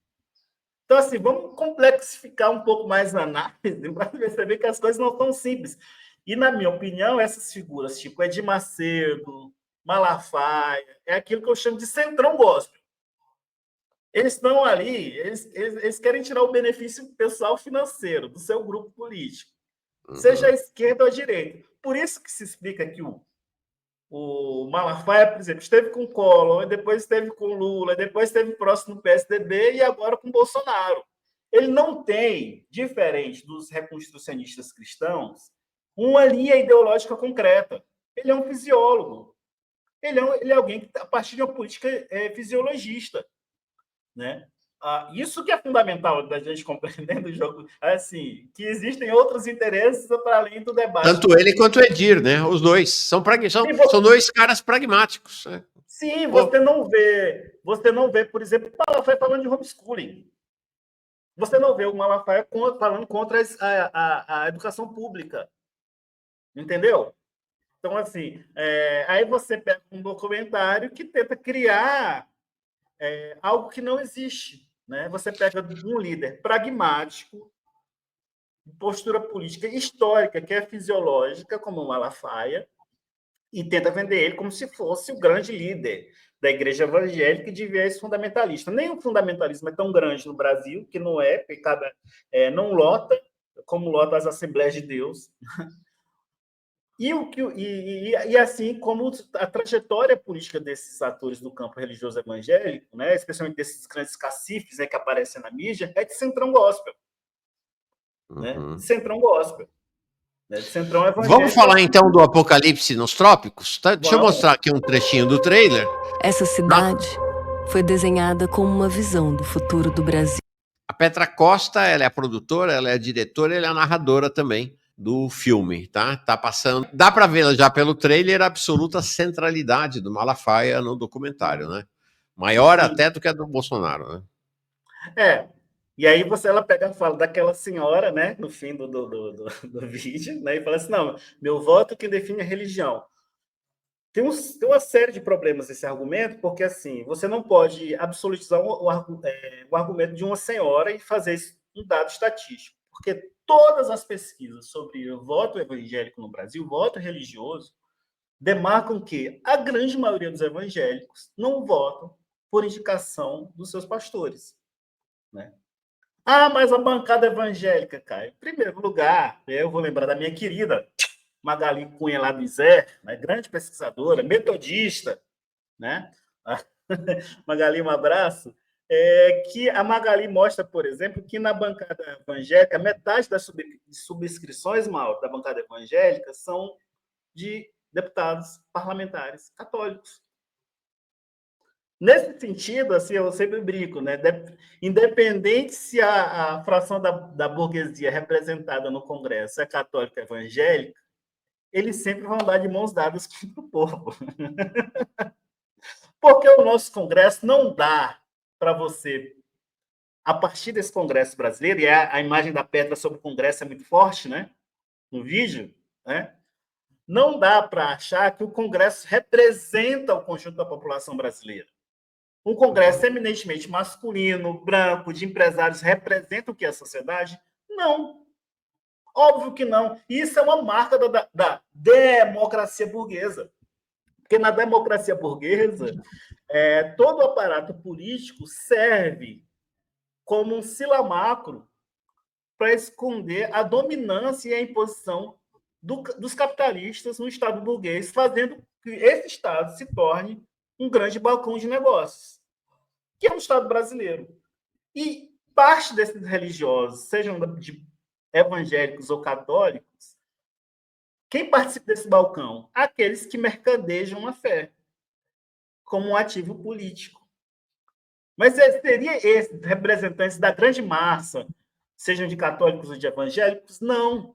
Então, assim, vamos complexificar um pouco mais a análise para perceber que as coisas não são simples. E, na minha opinião, essas figuras, tipo Edir Macedo, Malafaia, é aquilo que eu chamo de centrão gospel. Eles estão ali, eles querem tirar o benefício pessoal financeiro do seu grupo político, seja a Uhum. esquerda ou a direita. Por isso que se explica que o Malafaia, por exemplo, esteve com o Collor, depois esteve com o Lula, depois esteve próximo do PSDB e agora com o Bolsonaro. Ele não tem, diferente dos reconstrucionistas cristãos, uma linha ideológica concreta. Ele é um fisiólogo. Ele é alguém que, a partir de uma política fisiologista, né? Isso que é fundamental da gente compreender do jogo, assim, que existem outros interesses para além do debate. Tanto ele quanto o Edir, né? Os dois. São dois caras pragmáticos. Né? Sim, Pô. você não vê, por exemplo, o Malafaia falando de homeschooling. Você não vê o Malafaia falando contra a educação pública. Entendeu? Então, assim, aí você pega um documentário que tenta criar algo que não existe. Né? Você pega um líder pragmático, postura política histórica, que é fisiológica, como o Malafaia, e tenta vender ele como se fosse o grande líder da igreja evangélica de viés fundamentalista. Nem o fundamentalismo é tão grande no Brasil, que não é, porque não lota, como lota as Assembleias de Deus. E assim como a trajetória política desses atores do campo religioso evangélico, né, especialmente desses grandes cacifes, né, que aparecem na mídia, é de centrão gospel. Né? Uhum. Centrão gospel. Né? De centrão Vamos evangélico. falar então do Apocalipse nos Trópicos? Tá? Deixa eu Vamos. mostrar aqui um trechinho do trailer. Essa cidade foi desenhada como uma visão do futuro do Brasil. A Petra Costa, ela é a produtora, ela é a diretora, ela é a narradora também do filme, tá? Tá passando. Dá para ver já pelo trailer a absoluta centralidade do Malafaia no documentário, né? Maior Sim. até do que a do Bolsonaro, né? E aí ela pega e fala daquela senhora, né, no fim do vídeo, né, e fala assim, não, meu voto que define a religião. Tem uma série de problemas nesse argumento, porque assim, você não pode absolutizar o argumento de uma senhora e fazer isso um dado estatístico, porque todas as pesquisas sobre o voto evangélico no Brasil, voto religioso, demarcam que a grande maioria dos evangélicos não votam por indicação dos seus pastores, né? Mas a bancada evangélica, Caio. Em primeiro lugar, eu vou lembrar da minha querida Magali Cunha lá do Zé, né, grande pesquisadora, metodista, né? Magali, um abraço. Que a Magali mostra, por exemplo, que na bancada evangélica, metade das subscrições, Mauro, da bancada evangélica são de deputados parlamentares católicos. Nesse sentido, assim, eu sempre brinco, né? Independente se a fração da burguesia representada no Congresso é católica ou evangélica, eles sempre vão dar de mãos dadas com o povo. Porque o nosso Congresso não dá para você, a partir desse Congresso brasileiro, e a imagem da Petra sobre o Congresso é muito forte, né? No vídeo, né? Não dá para achar que o Congresso representa o conjunto da população brasileira. Um Congresso eminentemente masculino, branco, de empresários, representa o que é a sociedade? Não. Óbvio que não. Isso é uma marca da democracia burguesa. Porque na democracia burguesa, todo o aparato político serve como um simulacro para esconder a dominância e a imposição dos capitalistas no Estado burguês, fazendo que esse Estado se torne um grande balcão de negócios, que é o Estado brasileiro. E parte desses religiosos, sejam de evangélicos ou católicos, quem participa desse balcão? Aqueles que mercadejam a fé como um ativo político. Mas seria esses representantes da grande massa, sejam de católicos ou de evangélicos? Não.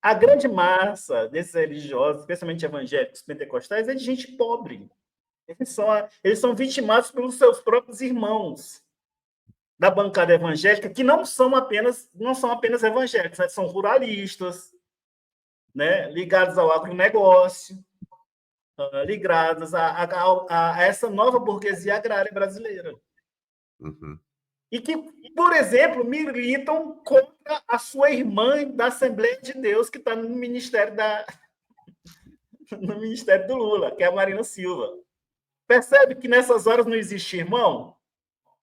A grande massa desses religiosos, especialmente evangélicos pentecostais, é de gente pobre. Eles são vitimados pelos seus próprios irmãos da bancada evangélica, que não são apenas evangélicos, né? São ruralistas, né? Ligados ao agronegócio, ligados a essa nova burguesia agrária brasileira. Uhum. E que, por exemplo, militam contra a sua irmã da Assembleia de Deus, que está no Ministério do Lula, que é a Marina Silva. Percebe que nessas horas não existe irmão?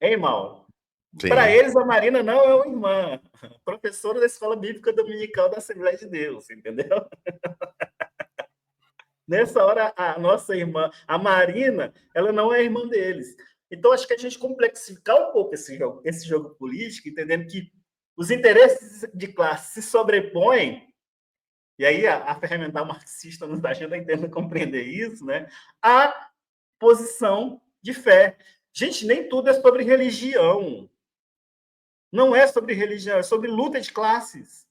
Hein, Mauro? Para eles, a Marina não é uma irmã, professora da Escola Bíblica Dominical da Assembleia de Deus, entendeu? Nessa hora, a nossa irmã, a Marina, ela não é irmã deles. Então, acho que a gente complexificar um pouco esse jogo político, entendendo que os interesses de classe se sobrepõem, e aí a ferramental marxista nos ajuda a entender, compreender isso, né? A posição de fé. Gente, nem tudo é sobre religião. Não é sobre religião, é sobre luta de classes.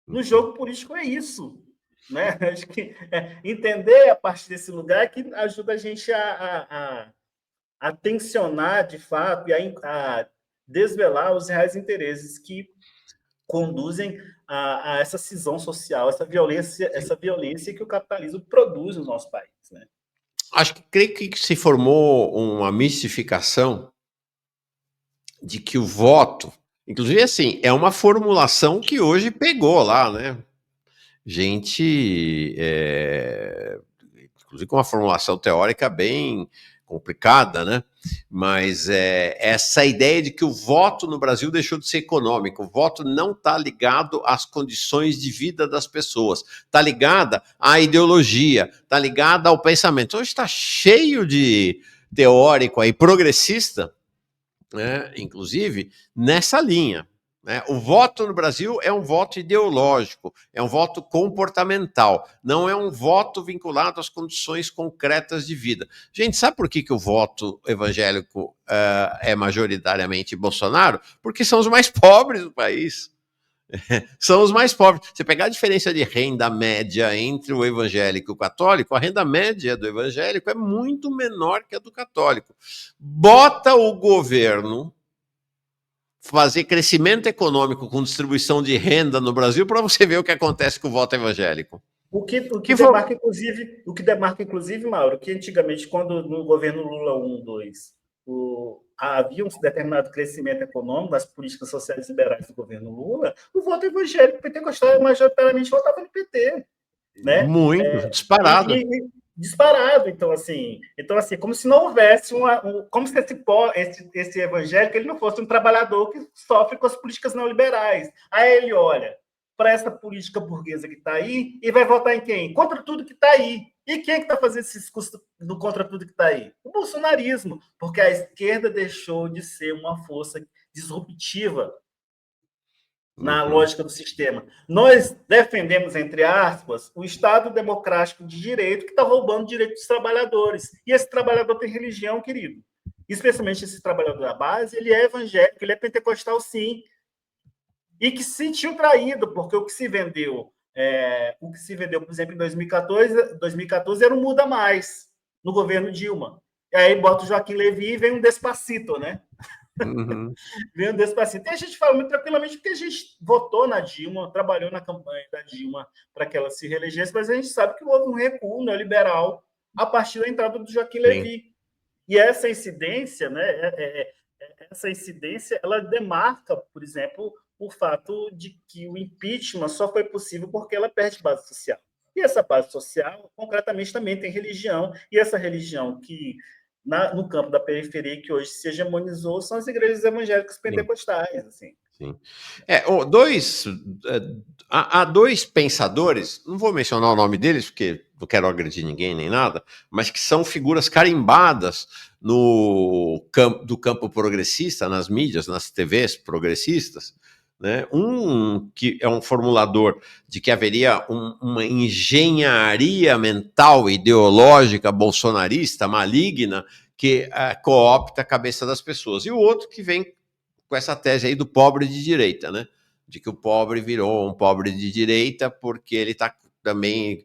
No jogo político é isso. Né? Acho que entender a partir desse lugar que ajuda a gente a tensionar, de fato, e a desvelar os reais interesses que conduzem a essa cisão social, essa violência que o capitalismo produz no nosso país. Né? Creio que se formou uma mistificação de que o voto, inclusive assim, é uma formulação que hoje pegou lá, né? Gente, inclusive com uma formulação teórica bem complicada, né? Mas essa ideia de que o voto no Brasil deixou de ser econômico, o voto não está ligado às condições de vida das pessoas, está ligada à ideologia, está ligada ao pensamento. Hoje está cheio de teórico aí progressista, né? Inclusive nessa linha. O voto no Brasil é um voto ideológico, é um voto comportamental, não é um voto vinculado às condições concretas de vida. Gente, sabe por que o voto evangélico é majoritariamente Bolsonaro? Porque são os mais pobres do país. São os mais pobres. Você pegar a diferença de renda média entre o evangélico e o católico, a renda média do evangélico é muito menor que a do católico. Bota o governo fazer crescimento econômico com distribuição de renda no Brasil para você ver o que acontece com o voto evangélico. O que demarca, inclusive, Mauro, que antigamente, quando no governo Lula 1, 2, havia um determinado crescimento econômico das políticas sociais liberais do governo Lula, o voto evangélico pentecostal majoritariamente votava no PT. Né? Muito, disparado. Disparado. Então, assim, como se não houvesse como se esse evangélico ele não fosse um trabalhador que sofre com as políticas neoliberais. Aí ele olha para essa política burguesa que está aí e vai votar em quem? Contra tudo que está aí. E quem é que está fazendo esse discurso do contra tudo que está aí? O bolsonarismo, porque a esquerda deixou de ser uma força disruptiva na lógica do sistema. Nós defendemos, entre aspas, o Estado democrático de direito que está roubando direitos dos trabalhadores. E esse trabalhador tem religião, querido. Especialmente esse trabalhador da base, ele é evangélico, ele é pentecostal, sim. E que se sentiu traído, porque o que se vendeu, por exemplo, em 2014 era um Muda Mais, no governo Dilma. E aí bota o Joaquim Levy e vem um Despacito, né? Uhum. Vem um Despacito. E a gente fala muito tranquilamente porque a gente votou na Dilma, trabalhou na campanha da Dilma para que ela se reelegesse, mas a gente sabe que houve um recuo neoliberal a partir da entrada do Joaquim Levy. E essa incidência, né, essa incidência, ela demarca, por exemplo, o fato de que o impeachment só foi possível porque ela perde base social. E essa base social, concretamente, também tem religião, e essa religião que, no campo da periferia, que hoje se hegemonizou, são as igrejas evangélicas Sim, pentecostais. Assim. sim. Há dois pensadores, não vou mencionar o nome deles, porque não quero agredir ninguém nem nada, mas que são figuras carimbadas do campo progressista, nas mídias, nas TVs progressistas, né? Um que é um formulador de que haveria uma engenharia mental ideológica bolsonarista maligna que coopta a cabeça das pessoas, e o outro que vem com essa tese aí do pobre de direita, né? De que o pobre virou um pobre de direita porque ele está também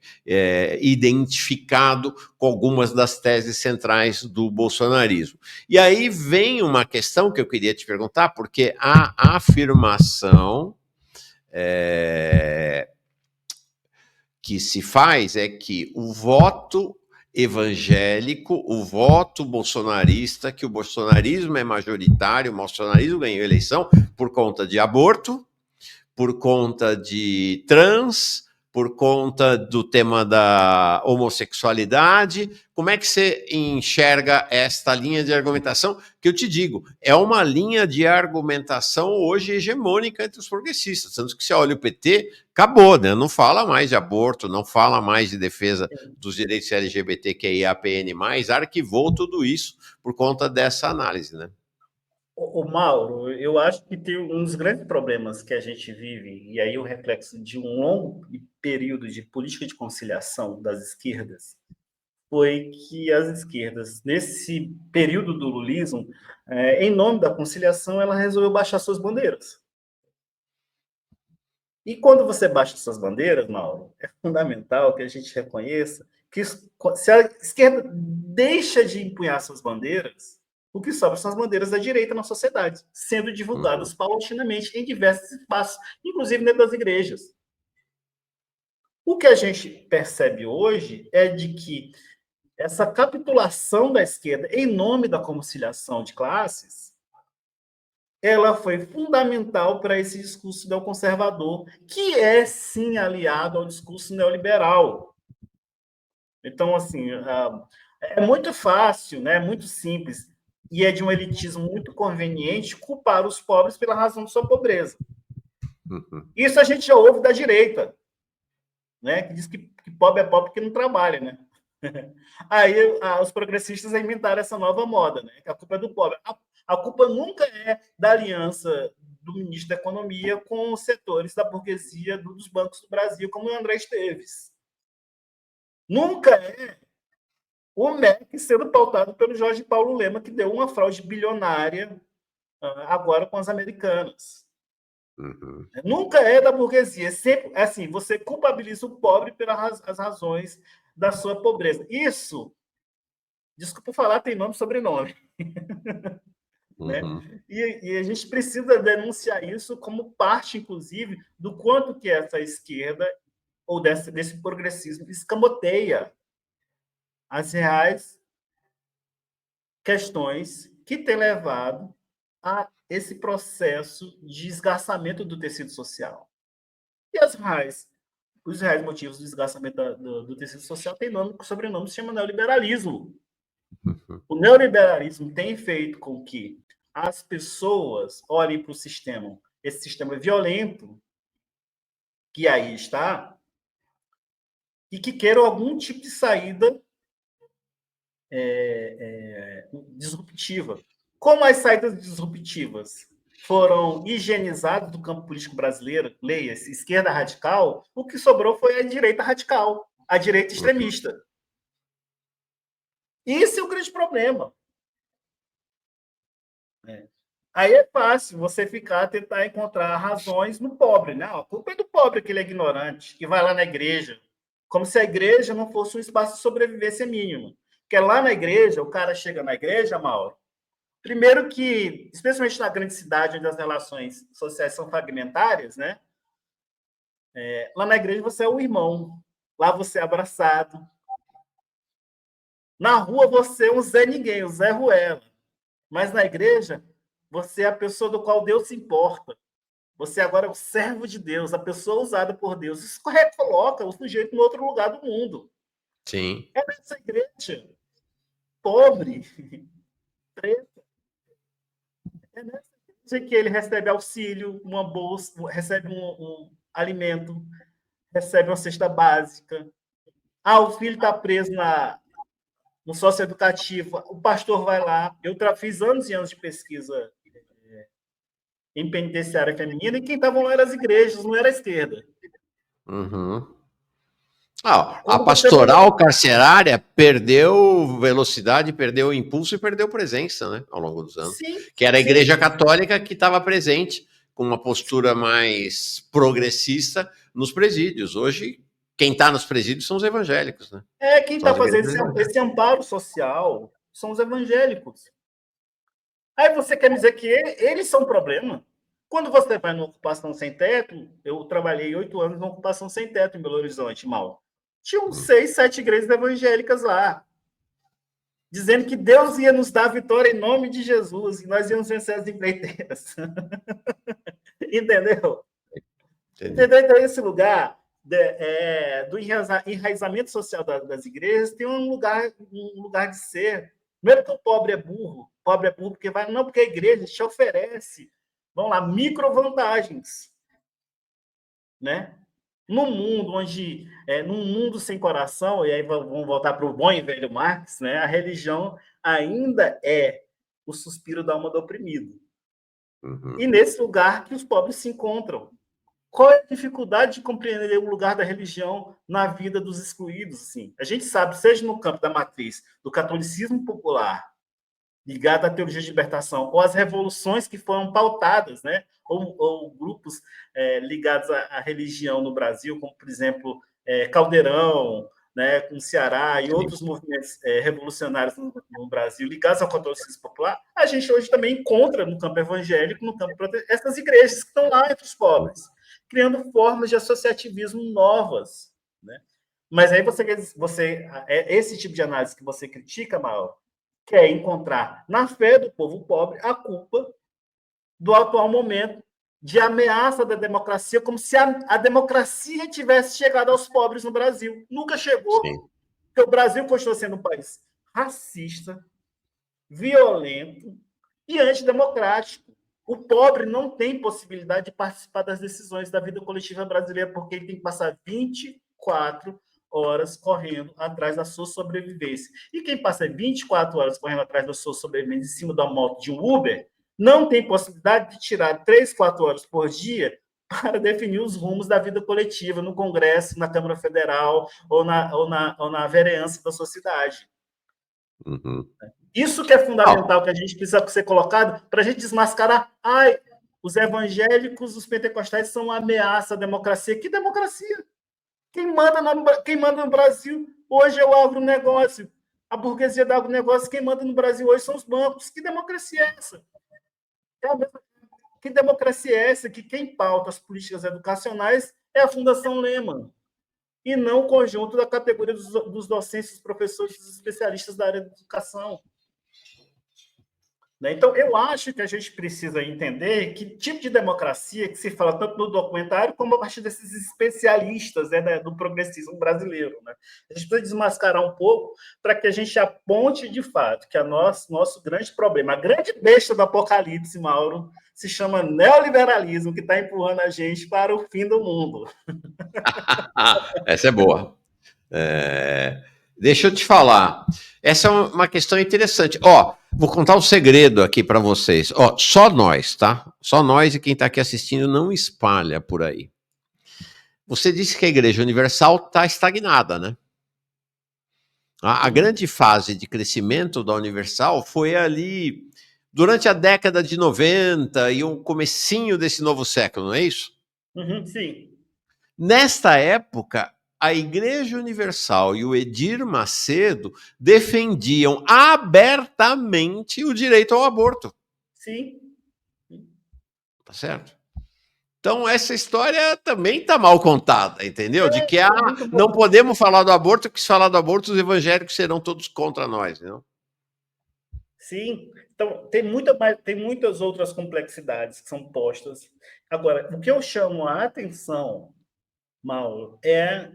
identificado com algumas das teses centrais do bolsonarismo. E aí vem uma questão que eu queria te perguntar, porque a afirmação que se faz é que o voto evangélico, o voto bolsonarista, que o bolsonarismo é majoritário, o bolsonarismo ganhou a eleição por conta de aborto, por conta de trans, por conta do tema da homossexualidade. Como é que você enxerga esta linha de argumentação? Que eu te digo, é uma linha de argumentação hoje hegemônica entre os progressistas. Tanto que você olha o PT, acabou, né? Não fala mais de aborto, não fala mais de defesa dos direitos LGBTQIAPN+, arquivou tudo isso por conta dessa análise, né? O Mauro, eu acho que tem um dos grandes problemas que a gente vive, e aí o reflexo de um longo período de política de conciliação das esquerdas, foi que as esquerdas, nesse período do lulismo, em nome da conciliação, ela resolveu baixar suas bandeiras. E quando você baixa suas bandeiras, Mauro, é fundamental que a gente reconheça que se a esquerda deixa de empunhar suas bandeiras, o que sobra são as bandeiras da direita na sociedade, sendo divulgadas paulatinamente em diversos espaços, inclusive dentro das igrejas. O que a gente percebe hoje é de que essa capitulação da esquerda em nome da conciliação de classes, ela foi fundamental para esse discurso neoconservador, que é, sim, aliado ao discurso neoliberal. Então, assim, é muito fácil, né? Muito simples, e é de um elitismo muito conveniente culpar os pobres pela razão de sua pobreza. Isso a gente já ouve da direita, né? Que diz que pobre é pobre porque não trabalha, né? Aí os progressistas inventaram essa nova moda, né? Que a culpa é do pobre. A culpa nunca é da aliança do ministro da Economia com os setores da burguesia dos bancos do Brasil, como o André Esteves. Nunca é o MEC sendo pautado pelo Jorge Paulo Lema, que deu uma fraude bilionária agora com as americanas. Nunca é da burguesia. Sempre, assim, você culpabiliza o pobre pelas razões da sua pobreza. Isso, desculpa falar, tem nome e sobrenome. Né? E a gente precisa denunciar isso como parte, inclusive, do quanto que essa esquerda ou desse progressismo escamoteia as reais questões que têm levado a esse processo de esgarçamento do tecido social. E os reais motivos do esgarçamento do tecido social têm sobrenome, se chama neoliberalismo. O neoliberalismo tem feito com que as pessoas olhem para o sistema, esse sistema violento que aí está, e que queiram algum tipo de saída disruptiva. Como as saídas disruptivas foram higienizadas do campo político brasileiro, leia-se esquerda radical, o que sobrou foi a direita radical, a direita extremista. Esse é o grande problema. Aí é fácil você tentar encontrar razões no pobre, né? A culpa é do pobre, que ele é ignorante, que vai lá na igreja, como se a igreja não fosse um espaço de sobrevivência mínimo. Porque lá na igreja, o cara chega na igreja, Mauro, primeiro que, especialmente na grande cidade, onde as relações sociais são fragmentárias, né? Lá na igreja você é o irmão, lá você é abraçado, Na rua você é um Zé Ninguém, um Zé Ruela. Mas na igreja, você é a pessoa do qual Deus se importa. Você agora é o servo de Deus, a pessoa usada por Deus. Isso recoloca o sujeito em outro lugar do mundo. Sim. É nessa igreja pobre, preta, é nessa igreja que ele recebe auxílio, uma bolsa, recebe um alimento, recebe uma cesta básica. O filho está preso no socioeducativo, o pastor vai lá. Eu fiz anos e anos de pesquisa em penitenciária feminina e quem estavam lá eram as igrejas, não era a esquerda. Uhum. A Quando pastoral carcerária perdeu velocidade, perdeu impulso e perdeu presença, né, ao longo dos anos. Sim, que era a sim. Igreja Católica que estava presente com uma postura mais progressista nos presídios. Hoje, quem está nos presídios são os evangélicos, né? Quem São está as fazendo igrejas evangélicas. esse amparo social são os evangélicos. Aí você quer me dizer que eles são o problema? Quando você vai numa ocupação sem teto, eu trabalhei 8 anos numa ocupação sem teto em Belo Horizonte, mal. Tinham 6, 7 igrejas evangélicas lá, dizendo que Deus ia nos dar a vitória em nome de Jesus, e nós íamos vencer as empreiteiras. Entendeu? Entendeu? Então, esse lugar do enraizamento social das igrejas tem um lugar de ser. Não é porque o pobre é burro porque vai, não, porque a igreja te oferece, vamos lá, micro vantagens, né? Num mundo sem coração, e aí vamos voltar para o bom e velho Marx, né? A religião ainda é o suspiro da alma do oprimido. Uhum. E nesse lugar que os pobres se encontram. Qual é a dificuldade de compreender o lugar da religião na vida dos excluídos? Assim? A gente sabe, seja no campo da matriz do catolicismo popular, ligado à teologia de libertação, ou as revoluções que foram pautadas, né? ou grupos ligados à religião no Brasil, como, por exemplo, Caldeirão, né, com o Ceará e outros movimentos revolucionários no Brasil ligados ao catolicismo popular, a gente hoje também encontra no campo evangélico, no campo essas igrejas que estão lá entre os pobres, criando formas de associativismo novas, né? Mas aí esse tipo de análise que você critica, Mauro, quer encontrar na fé do povo pobre a culpa do atual momento de ameaça da democracia, como se a democracia tivesse chegado aos pobres no Brasil. Nunca chegou. Sim. Porque o Brasil continua sendo um país racista, violento e antidemocrático. O pobre não tem possibilidade de participar das decisões da vida coletiva brasileira, porque ele tem que passar 24 horas correndo atrás da sua sobrevivência. E quem passa 24 horas correndo atrás da sua sobrevivência em cima da moto de um Uber, não tem possibilidade de tirar 3, 4 horas por dia para definir os rumos da vida coletiva no Congresso, na Câmara Federal ou na vereança da sua cidade. Uhum. Isso que é fundamental, que a gente precisa ser colocado para a gente desmascarar. Os evangélicos, os pentecostais são uma ameaça à democracia. Que democracia? Quem manda no Brasil hoje é o agronegócio. A burguesia do agronegócio, quem manda no Brasil hoje são os bancos. Que democracia é essa? Que democracia é essa? Que quem pauta as políticas educacionais é a Fundação Lehman, e não o conjunto da categoria dos docentes, dos professores, dos especialistas da área de educação. Então, eu acho que a gente precisa entender que tipo de democracia que se fala tanto no documentário como a partir desses especialistas, né, do progressismo brasileiro. Né? A gente precisa desmascarar um pouco para que a gente aponte de fato que nosso grande problema, a grande besta do apocalipse, Mauro, se chama neoliberalismo, que está empurrando a gente para o fim do mundo. Essa é boa. Deixa eu te falar. Essa é uma questão interessante. Vou contar um segredo aqui para vocês. Só nós, tá? Só nós e quem está aqui assistindo não espalha por aí. Você disse que a Igreja Universal está estagnada, né? A grande fase de crescimento da Universal foi ali durante a década de 90 e o comecinho desse novo século, não é isso? Sim. Nesta época, a Igreja Universal e o Edir Macedo defendiam abertamente o direito ao aborto. Sim. Tá certo? Então, essa história também está mal contada, entendeu? De que muito não bom. podemos falar do aborto, porque se falar do aborto, os evangélicos serão todos contra nós. Não? Sim, então tem muitas outras complexidades que são postas. Agora, o que eu chamo a atenção, Mauro, é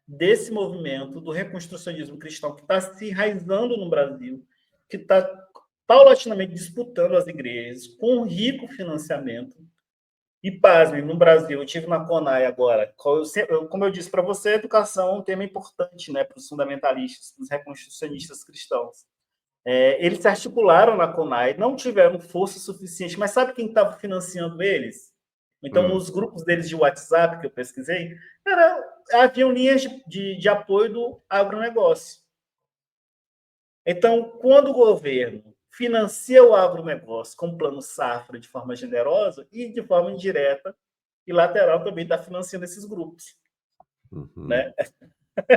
desse movimento do reconstrucionismo cristão que está se enraizando no Brasil, que está paulatinamente disputando as igrejas com um rico financiamento. E, pasmem, no Brasil, eu tive na CONAI agora, como eu disse para você, a educação é um tema importante, né, para os fundamentalistas, para os reconstrucionistas cristãos. Eles se articularam na CONAI, não tiveram força suficiente, mas sabe quem estava financiando eles? Então, os grupos deles de WhatsApp, que eu pesquisei, haviam linhas de apoio do agronegócio. Então, quando o governo financia o agronegócio com plano safra de forma generosa e de forma indireta e lateral também está financiando esses grupos. Né?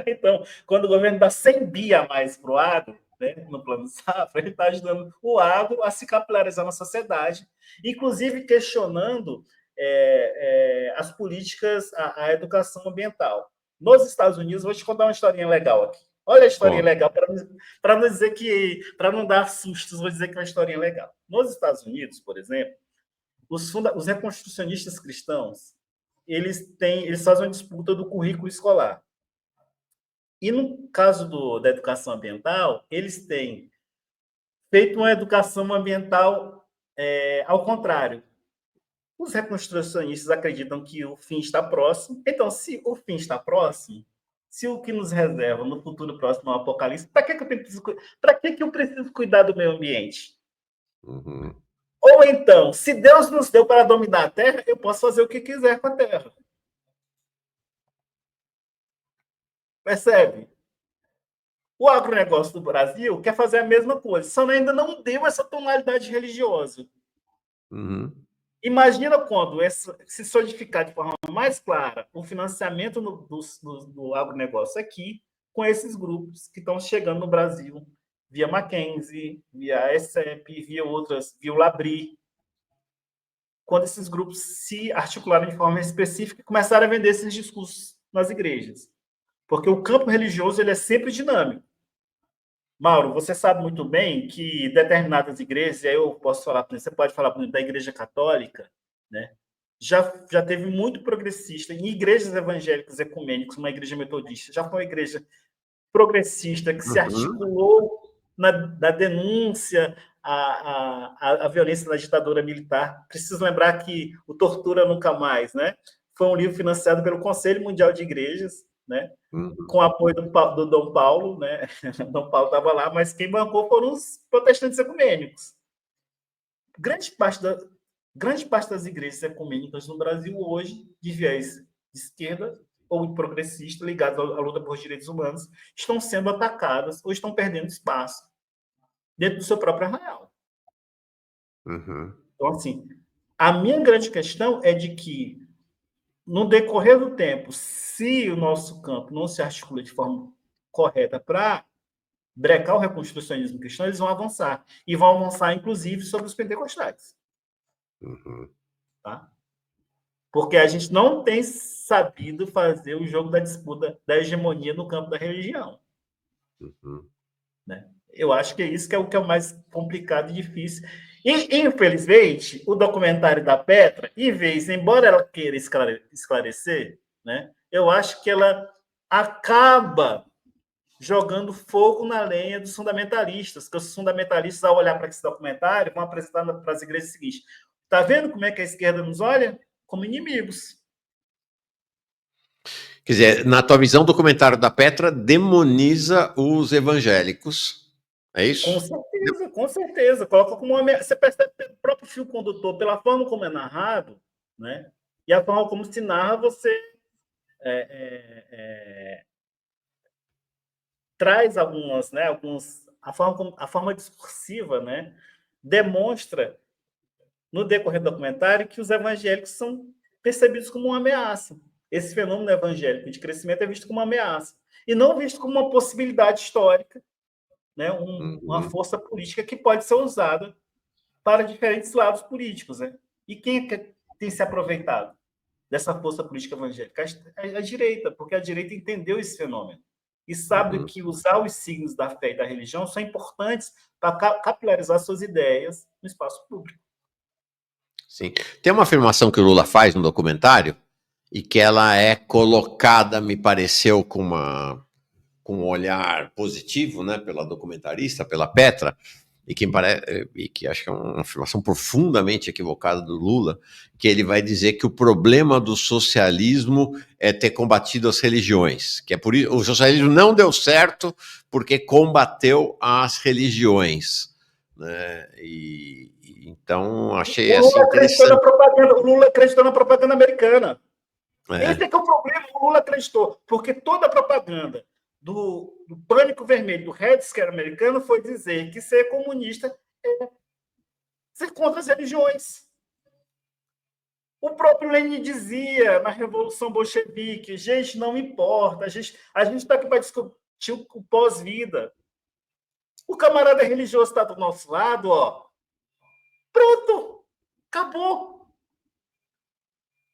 Então, quando o governo dá 100 bi a mais para o agro, né, no plano safra, ele está ajudando o agro a se capilarizar na sociedade, inclusive questionando as políticas, a educação ambiental. Nos Estados Unidos, vou te contar uma historinha legal aqui. Olha a historinha legal, para não dizer que, para não dar sustos, vou dizer que é uma historinha legal. Nos Estados Unidos, por exemplo, os reconstrucionistas cristãos, eles fazem uma disputa do currículo escolar. E no caso da educação ambiental, eles têm feito uma educação ambiental ao contrário. Os reconstrucionistas acreditam que o fim está próximo. Então, se o fim está próximo, se o que nos reserva no futuro próximo é um apocalipse, para que eu preciso cuidar do meio ambiente? Ou então, se Deus nos deu para dominar a Terra, eu posso fazer o que quiser com a Terra. Percebe? O agronegócio do Brasil quer fazer a mesma coisa, só ainda não deu essa tonalidade religiosa. Imagina quando se solidificar de forma mais clara o financiamento do agronegócio aqui, com esses grupos que estão chegando no Brasil, via Mackenzie, via ESEP, via outras, via o Labri. Quando esses grupos se articularam de forma específica e começaram a vender esses discursos nas igrejas. Porque o campo religioso ele é sempre dinâmico. Mauro, você sabe muito bem que determinadas igrejas, e aí eu posso falar, você pode falar da Igreja Católica, né? Já teve muito progressista em igrejas evangélicas ecumênicas, uma igreja metodista, já foi uma igreja progressista que se articulou na denúncia à violência da ditadura militar. Preciso lembrar que o Tortura Nunca Mais, né? Foi um livro financiado pelo Conselho Mundial de Igrejas, né? Com o apoio do Dom Paulo, né? Dom Paulo estava lá, mas quem bancou foram os protestantes ecumênicos. Grande parte das igrejas ecumênicas no Brasil hoje, de viés de esquerda ou progressista, ligadas à luta por direitos humanos, estão sendo atacadas ou estão perdendo espaço dentro do seu próprio arraial. Então, assim, a minha grande questão é de que, no decorrer do tempo, se o nosso campo não se articula de forma correta para brecar o reconstrucionismo cristão, eles vão avançar. E vão avançar, inclusive, sobre os pentecostais. Tá? Porque a gente não tem sabido fazer o jogo da disputa, da hegemonia no campo da religião. Né? Eu acho que é isso que é o mais complicado e difícil. E, infelizmente, o documentário da Petra, embora ela queira esclarecer, né, eu acho que ela acaba jogando fogo na lenha dos fundamentalistas, que os fundamentalistas, ao olhar para esse documentário, vão apresentar para as igrejas o seguinte: está vendo como é que a esquerda nos olha? Como inimigos. Quer dizer, na tua visão, o documentário da Petra demoniza os evangélicos. É isso? Com certeza. Coloca como você percebe pelo próprio fio condutor, pela forma como é narrado, né? E a forma como se narra, você traz algumas, né? A forma discursiva, né? Demonstra no decorrer do documentário que os evangélicos são percebidos como uma ameaça. Esse fenômeno evangélico de crescimento é visto como uma ameaça e não visto como uma possibilidade histórica, né? Uma força política que pode ser usada para diferentes lados políticos, né? E quem tem se aproveitado? dessa força política evangélica? A direita, porque a direita entendeu esse fenômeno e sabe que usar os signos da fé e da religião são importantes para capilarizar suas ideias no espaço público. Sim. Tem uma afirmação que o Lula faz no documentário e que ela é colocada, me pareceu, com um olhar positivo, né, pela documentarista, pela Petra, e que acho que é uma afirmação profundamente equivocada do Lula, que ele vai dizer que o problema do socialismo é ter combatido as religiões, que é por isso o socialismo não deu certo porque combateu as religiões, né? Então achei assim interessante. O Lula acreditou na propaganda americana. Esse é que é o problema, o Lula acreditou, porque toda a propaganda do Pânico Vermelho, do Red Scare americano, foi dizer que ser comunista é ser contra as religiões. O próprio Lenin dizia na Revolução Bolchevique, gente, não importa, a gente está aqui para discutir o pós-vida. O camarada religioso está do nosso lado, ó. Pronto, acabou.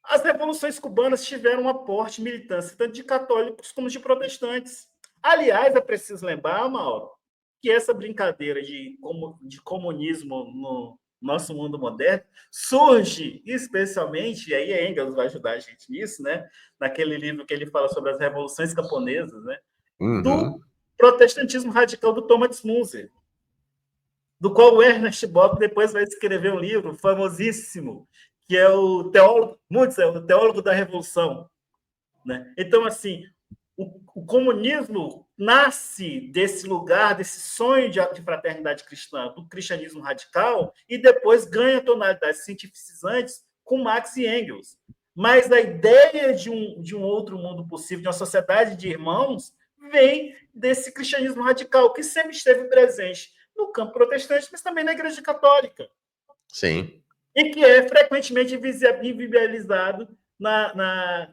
As revoluções cubanas tiveram um aporte militância, tanto de católicos como de protestantes. Aliás, é preciso lembrar, Mauro, que essa brincadeira de comunismo no nosso mundo moderno surge especialmente, e aí Engels vai ajudar a gente nisso, né? Naquele livro que ele fala sobre as revoluções camponesas, né? Do protestantismo radical do Thomas Müntzer, do qual o Ernest Bloch depois vai escrever um livro famosíssimo, que é o teólogo, o teólogo da Revolução. Né? Então, assim, o comunismo nasce desse lugar, desse sonho de fraternidade cristã, do cristianismo radical, e depois ganha tonalidades cientificizantes com Marx e Engels. Mas a ideia de um outro mundo possível, de uma sociedade de irmãos, vem desse cristianismo radical, que sempre esteve presente no campo protestante, mas também na Igreja Católica. Sim. E que é frequentemente invisibilizado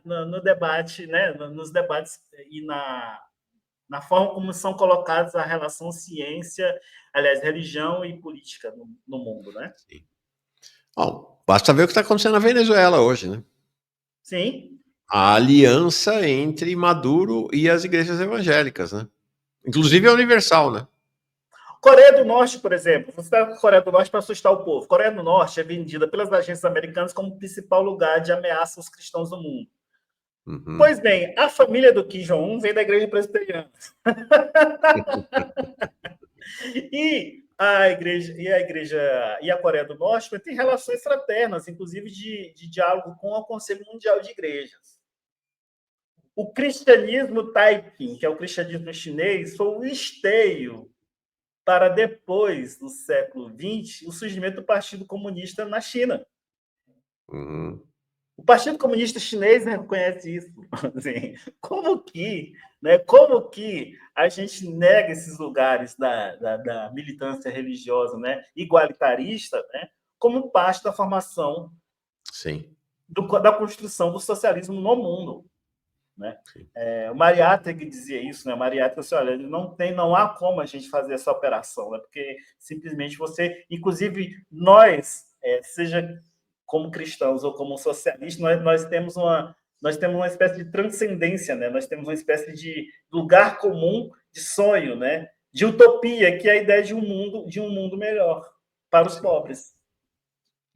no debate, né? Nos debates e na forma como são colocadas a relação ciência, aliás, religião e política no mundo, né? Sim. Bom, basta ver o que está acontecendo na Venezuela hoje, né? Sim. A aliança entre Maduro e as igrejas evangélicas, né? Inclusive a Universal, né? Coreia do Norte, por exemplo, você está com a Coreia do Norte para assustar o povo. Coreia do Norte é vendida pelas agências americanas como o principal lugar de ameaça aos cristãos do mundo. Pois bem, a família do Kim Jong-un vem da igreja presbiteriana. E a Coreia do Norte têm relações fraternas, inclusive de diálogo com o Conselho Mundial de Igrejas. O cristianismo Taiping, que é o cristianismo chinês, foi o esteio para depois do século XX o surgimento do Partido Comunista na China. O Partido Comunista Chinês reconhece isso. Assim, como que a gente nega esses lugares da militância religiosa, né, igualitarista, né, como parte da formação da construção do socialismo no mundo? Né? O Mariátegui dizia isso, né? O Mariátegui disse, olha, não há como a gente fazer essa operação, né? Porque simplesmente inclusive nós, seja como cristãos ou como socialistas, nós temos uma espécie de transcendência, né? Nós temos uma espécie de lugar comum, de sonho, né? De utopia, que é a ideia de um mundo melhor para os pobres.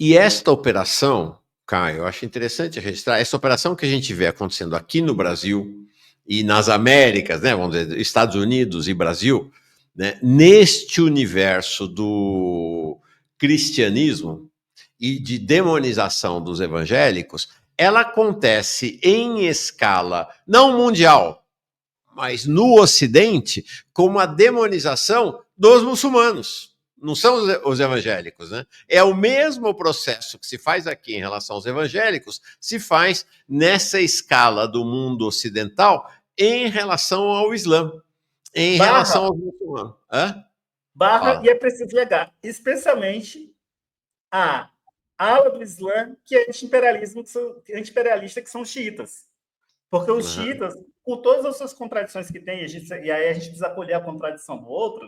E esta operação, Caio, eu acho interessante registrar, essa operação que a gente vê acontecendo aqui no Brasil e nas Américas, né, vamos dizer, Estados Unidos e Brasil, né, neste universo do cristianismo e de demonização dos evangélicos, ela acontece em escala não mundial, mas no Ocidente, com uma demonização dos muçulmanos. Não são os evangélicos, né? É o mesmo processo que se faz aqui em relação aos evangélicos, se faz nessa escala do mundo ocidental em relação ao Islã, em relação aos muçulmanos. E é preciso negar, especialmente a ala do Islã, que é anti-imperialista, que são os xiitas. Porque os xiitas, com todas as suas contradições que tem, e aí a gente precisa acolher a contradição do outro,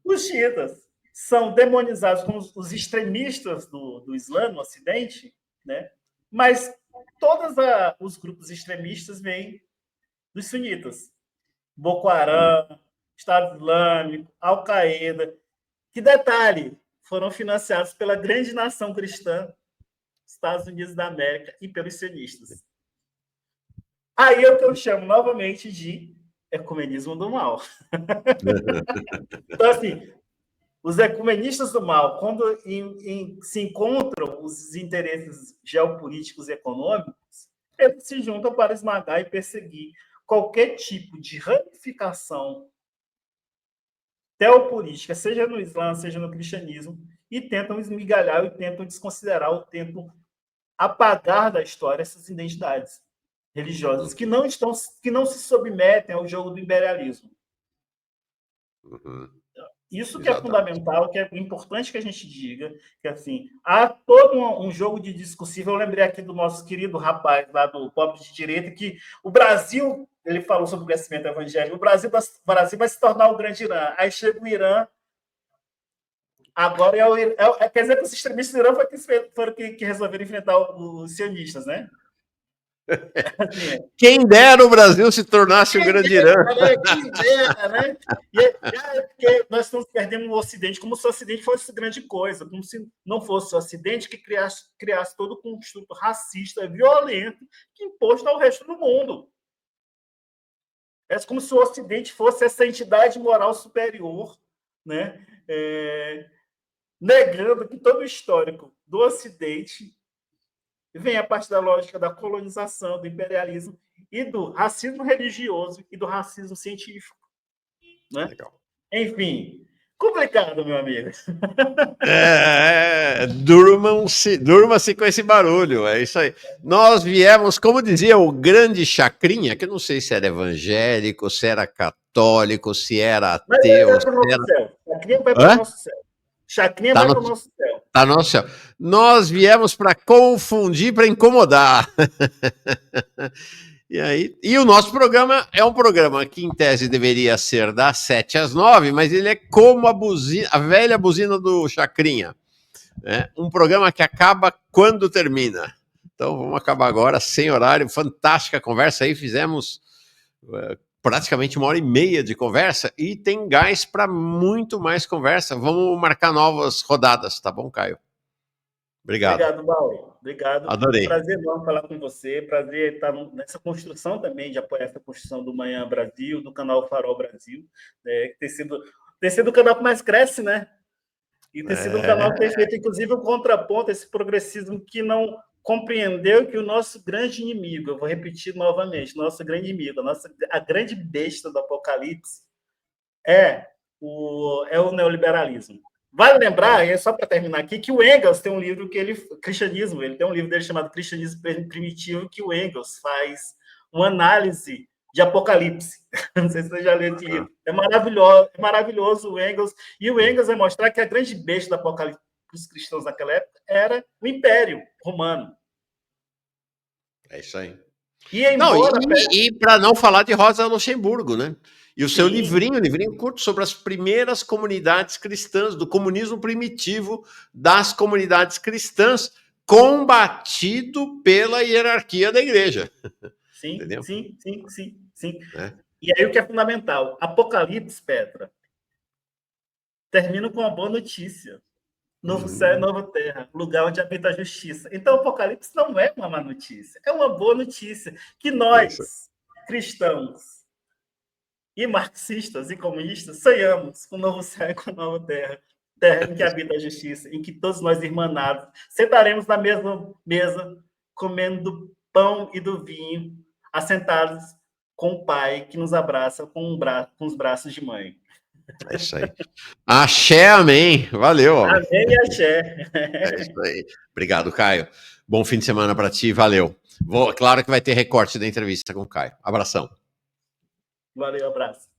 os xiitas são demonizados como os extremistas do Islã no Ocidente, né? Mas todos os grupos extremistas vêm dos sunitas. Boko Haram, Estado Islâmico, Al-Qaeda. Que detalhe, foram financiados pela grande nação cristã, Estados Unidos da América, e pelos sionistas. Aí é o que eu chamo novamente de ecumenismo do mal. Então, assim, os ecumenistas do mal, quando se encontram os interesses geopolíticos e econômicos, eles se juntam para esmagar e perseguir qualquer tipo de ramificação teopolítica, seja no Islã, seja no cristianismo, e tentam esmigalhar, e tentam desconsiderar, ou tentam apagar da história essas identidades religiosas que não se submetem ao jogo do imperialismo. Uhum. Isso que é fundamental, que é importante que a gente diga, que assim, há todo um jogo de discussível. Eu lembrei aqui do nosso querido rapaz lá do Pobre de Direita, que o Brasil, ele falou sobre o crescimento evangélico, o Brasil vai se tornar o grande Irã. Aí chega o Irã, agora quer dizer que os extremistas do Irã foram que resolveram enfrentar os sionistas, né? Assim, quem dera o Brasil se tornasse o grande Irã. Quem dera, né? Porque nós estamos perdendo o Ocidente, como se o Ocidente fosse grande coisa, como se não fosse o Ocidente que criasse todo o construto racista, violento, que imposto ao resto do mundo. É como se o Ocidente fosse essa entidade moral superior, né? Negando que todo o histórico do Ocidente vem a partir da lógica da colonização, do imperialismo e do racismo religioso e do racismo científico. Né? Legal. Enfim, complicado, meu amigo. Durma-se com esse barulho, é isso aí. Nós viemos, como dizia o grande Chacrinha, que eu não sei se era evangélico, se era católico, se era ateu. Mas vai para o nosso céu. Chacrinha vai para o nosso céu. Chacrinha vai para o nosso céu. Tá no céu. Nós viemos para confundir, para incomodar. E o nosso programa é um programa que, em tese, deveria ser das 7 às 9, mas ele é como a velha buzina do Chacrinha. Né? Um programa que acaba quando termina. Então, vamos acabar agora, sem horário. Fantástica conversa aí. Fizemos praticamente 1h30 de conversa e tem gás para muito mais conversa. Vamos marcar novas rodadas, tá bom, Caio? Obrigado. Obrigado, Mauro. Obrigado. Adorei. Prazer enorme falar com você. Prazer estar nessa construção também, de apoiar essa construção do Manhã Brasil, do canal Farol Brasil. Ter sido o canal que mais cresce, né? E ter sido um canal que tem feito, inclusive, um contraponto a esse progressismo que não compreendeu que o nosso grande inimigo, eu vou repetir novamente, nosso grande inimigo, a grande besta do apocalipse é o neoliberalismo. Vale lembrar, só para terminar aqui, que o Engels tem um livro que ele tem um livro dele chamado Cristianismo Primitivo, que o Engels faz uma análise de Apocalipse. Não sei se você já leu esse livro. É maravilhoso o Engels. E o Engels vai mostrar que a grande besta do Apocalipse para os cristãos naquela época era o Império Romano. É isso aí. E para não falar de Rosa Luxemburgo, né? E o seu livrinho curto sobre as primeiras comunidades cristãs, do comunismo primitivo das comunidades cristãs, combatido pela hierarquia da igreja. Sim, entendeu? Sim. E aí o que é fundamental? Apocalipse, Petra, termina com uma boa notícia. Novo céu e nova terra, lugar onde habita a justiça. Então, o Apocalipse não é uma má notícia, é uma boa notícia. Que nós, cristãos e marxistas e comunistas, sonhamos com o novo céu e com a nova terra, terra em que habita a justiça, em que todos nós, irmanados, sentaremos na mesma mesa, comendo do pão e do vinho, assentados com o Pai que nos abraça com os braços de mãe. É isso aí. Axé, amém. Valeu. Amém e axé. É isso aí. Obrigado, Caio. Bom fim de semana para ti. Valeu. Claro que vai ter recorte da entrevista com o Caio. Abração. Valeu, abraço.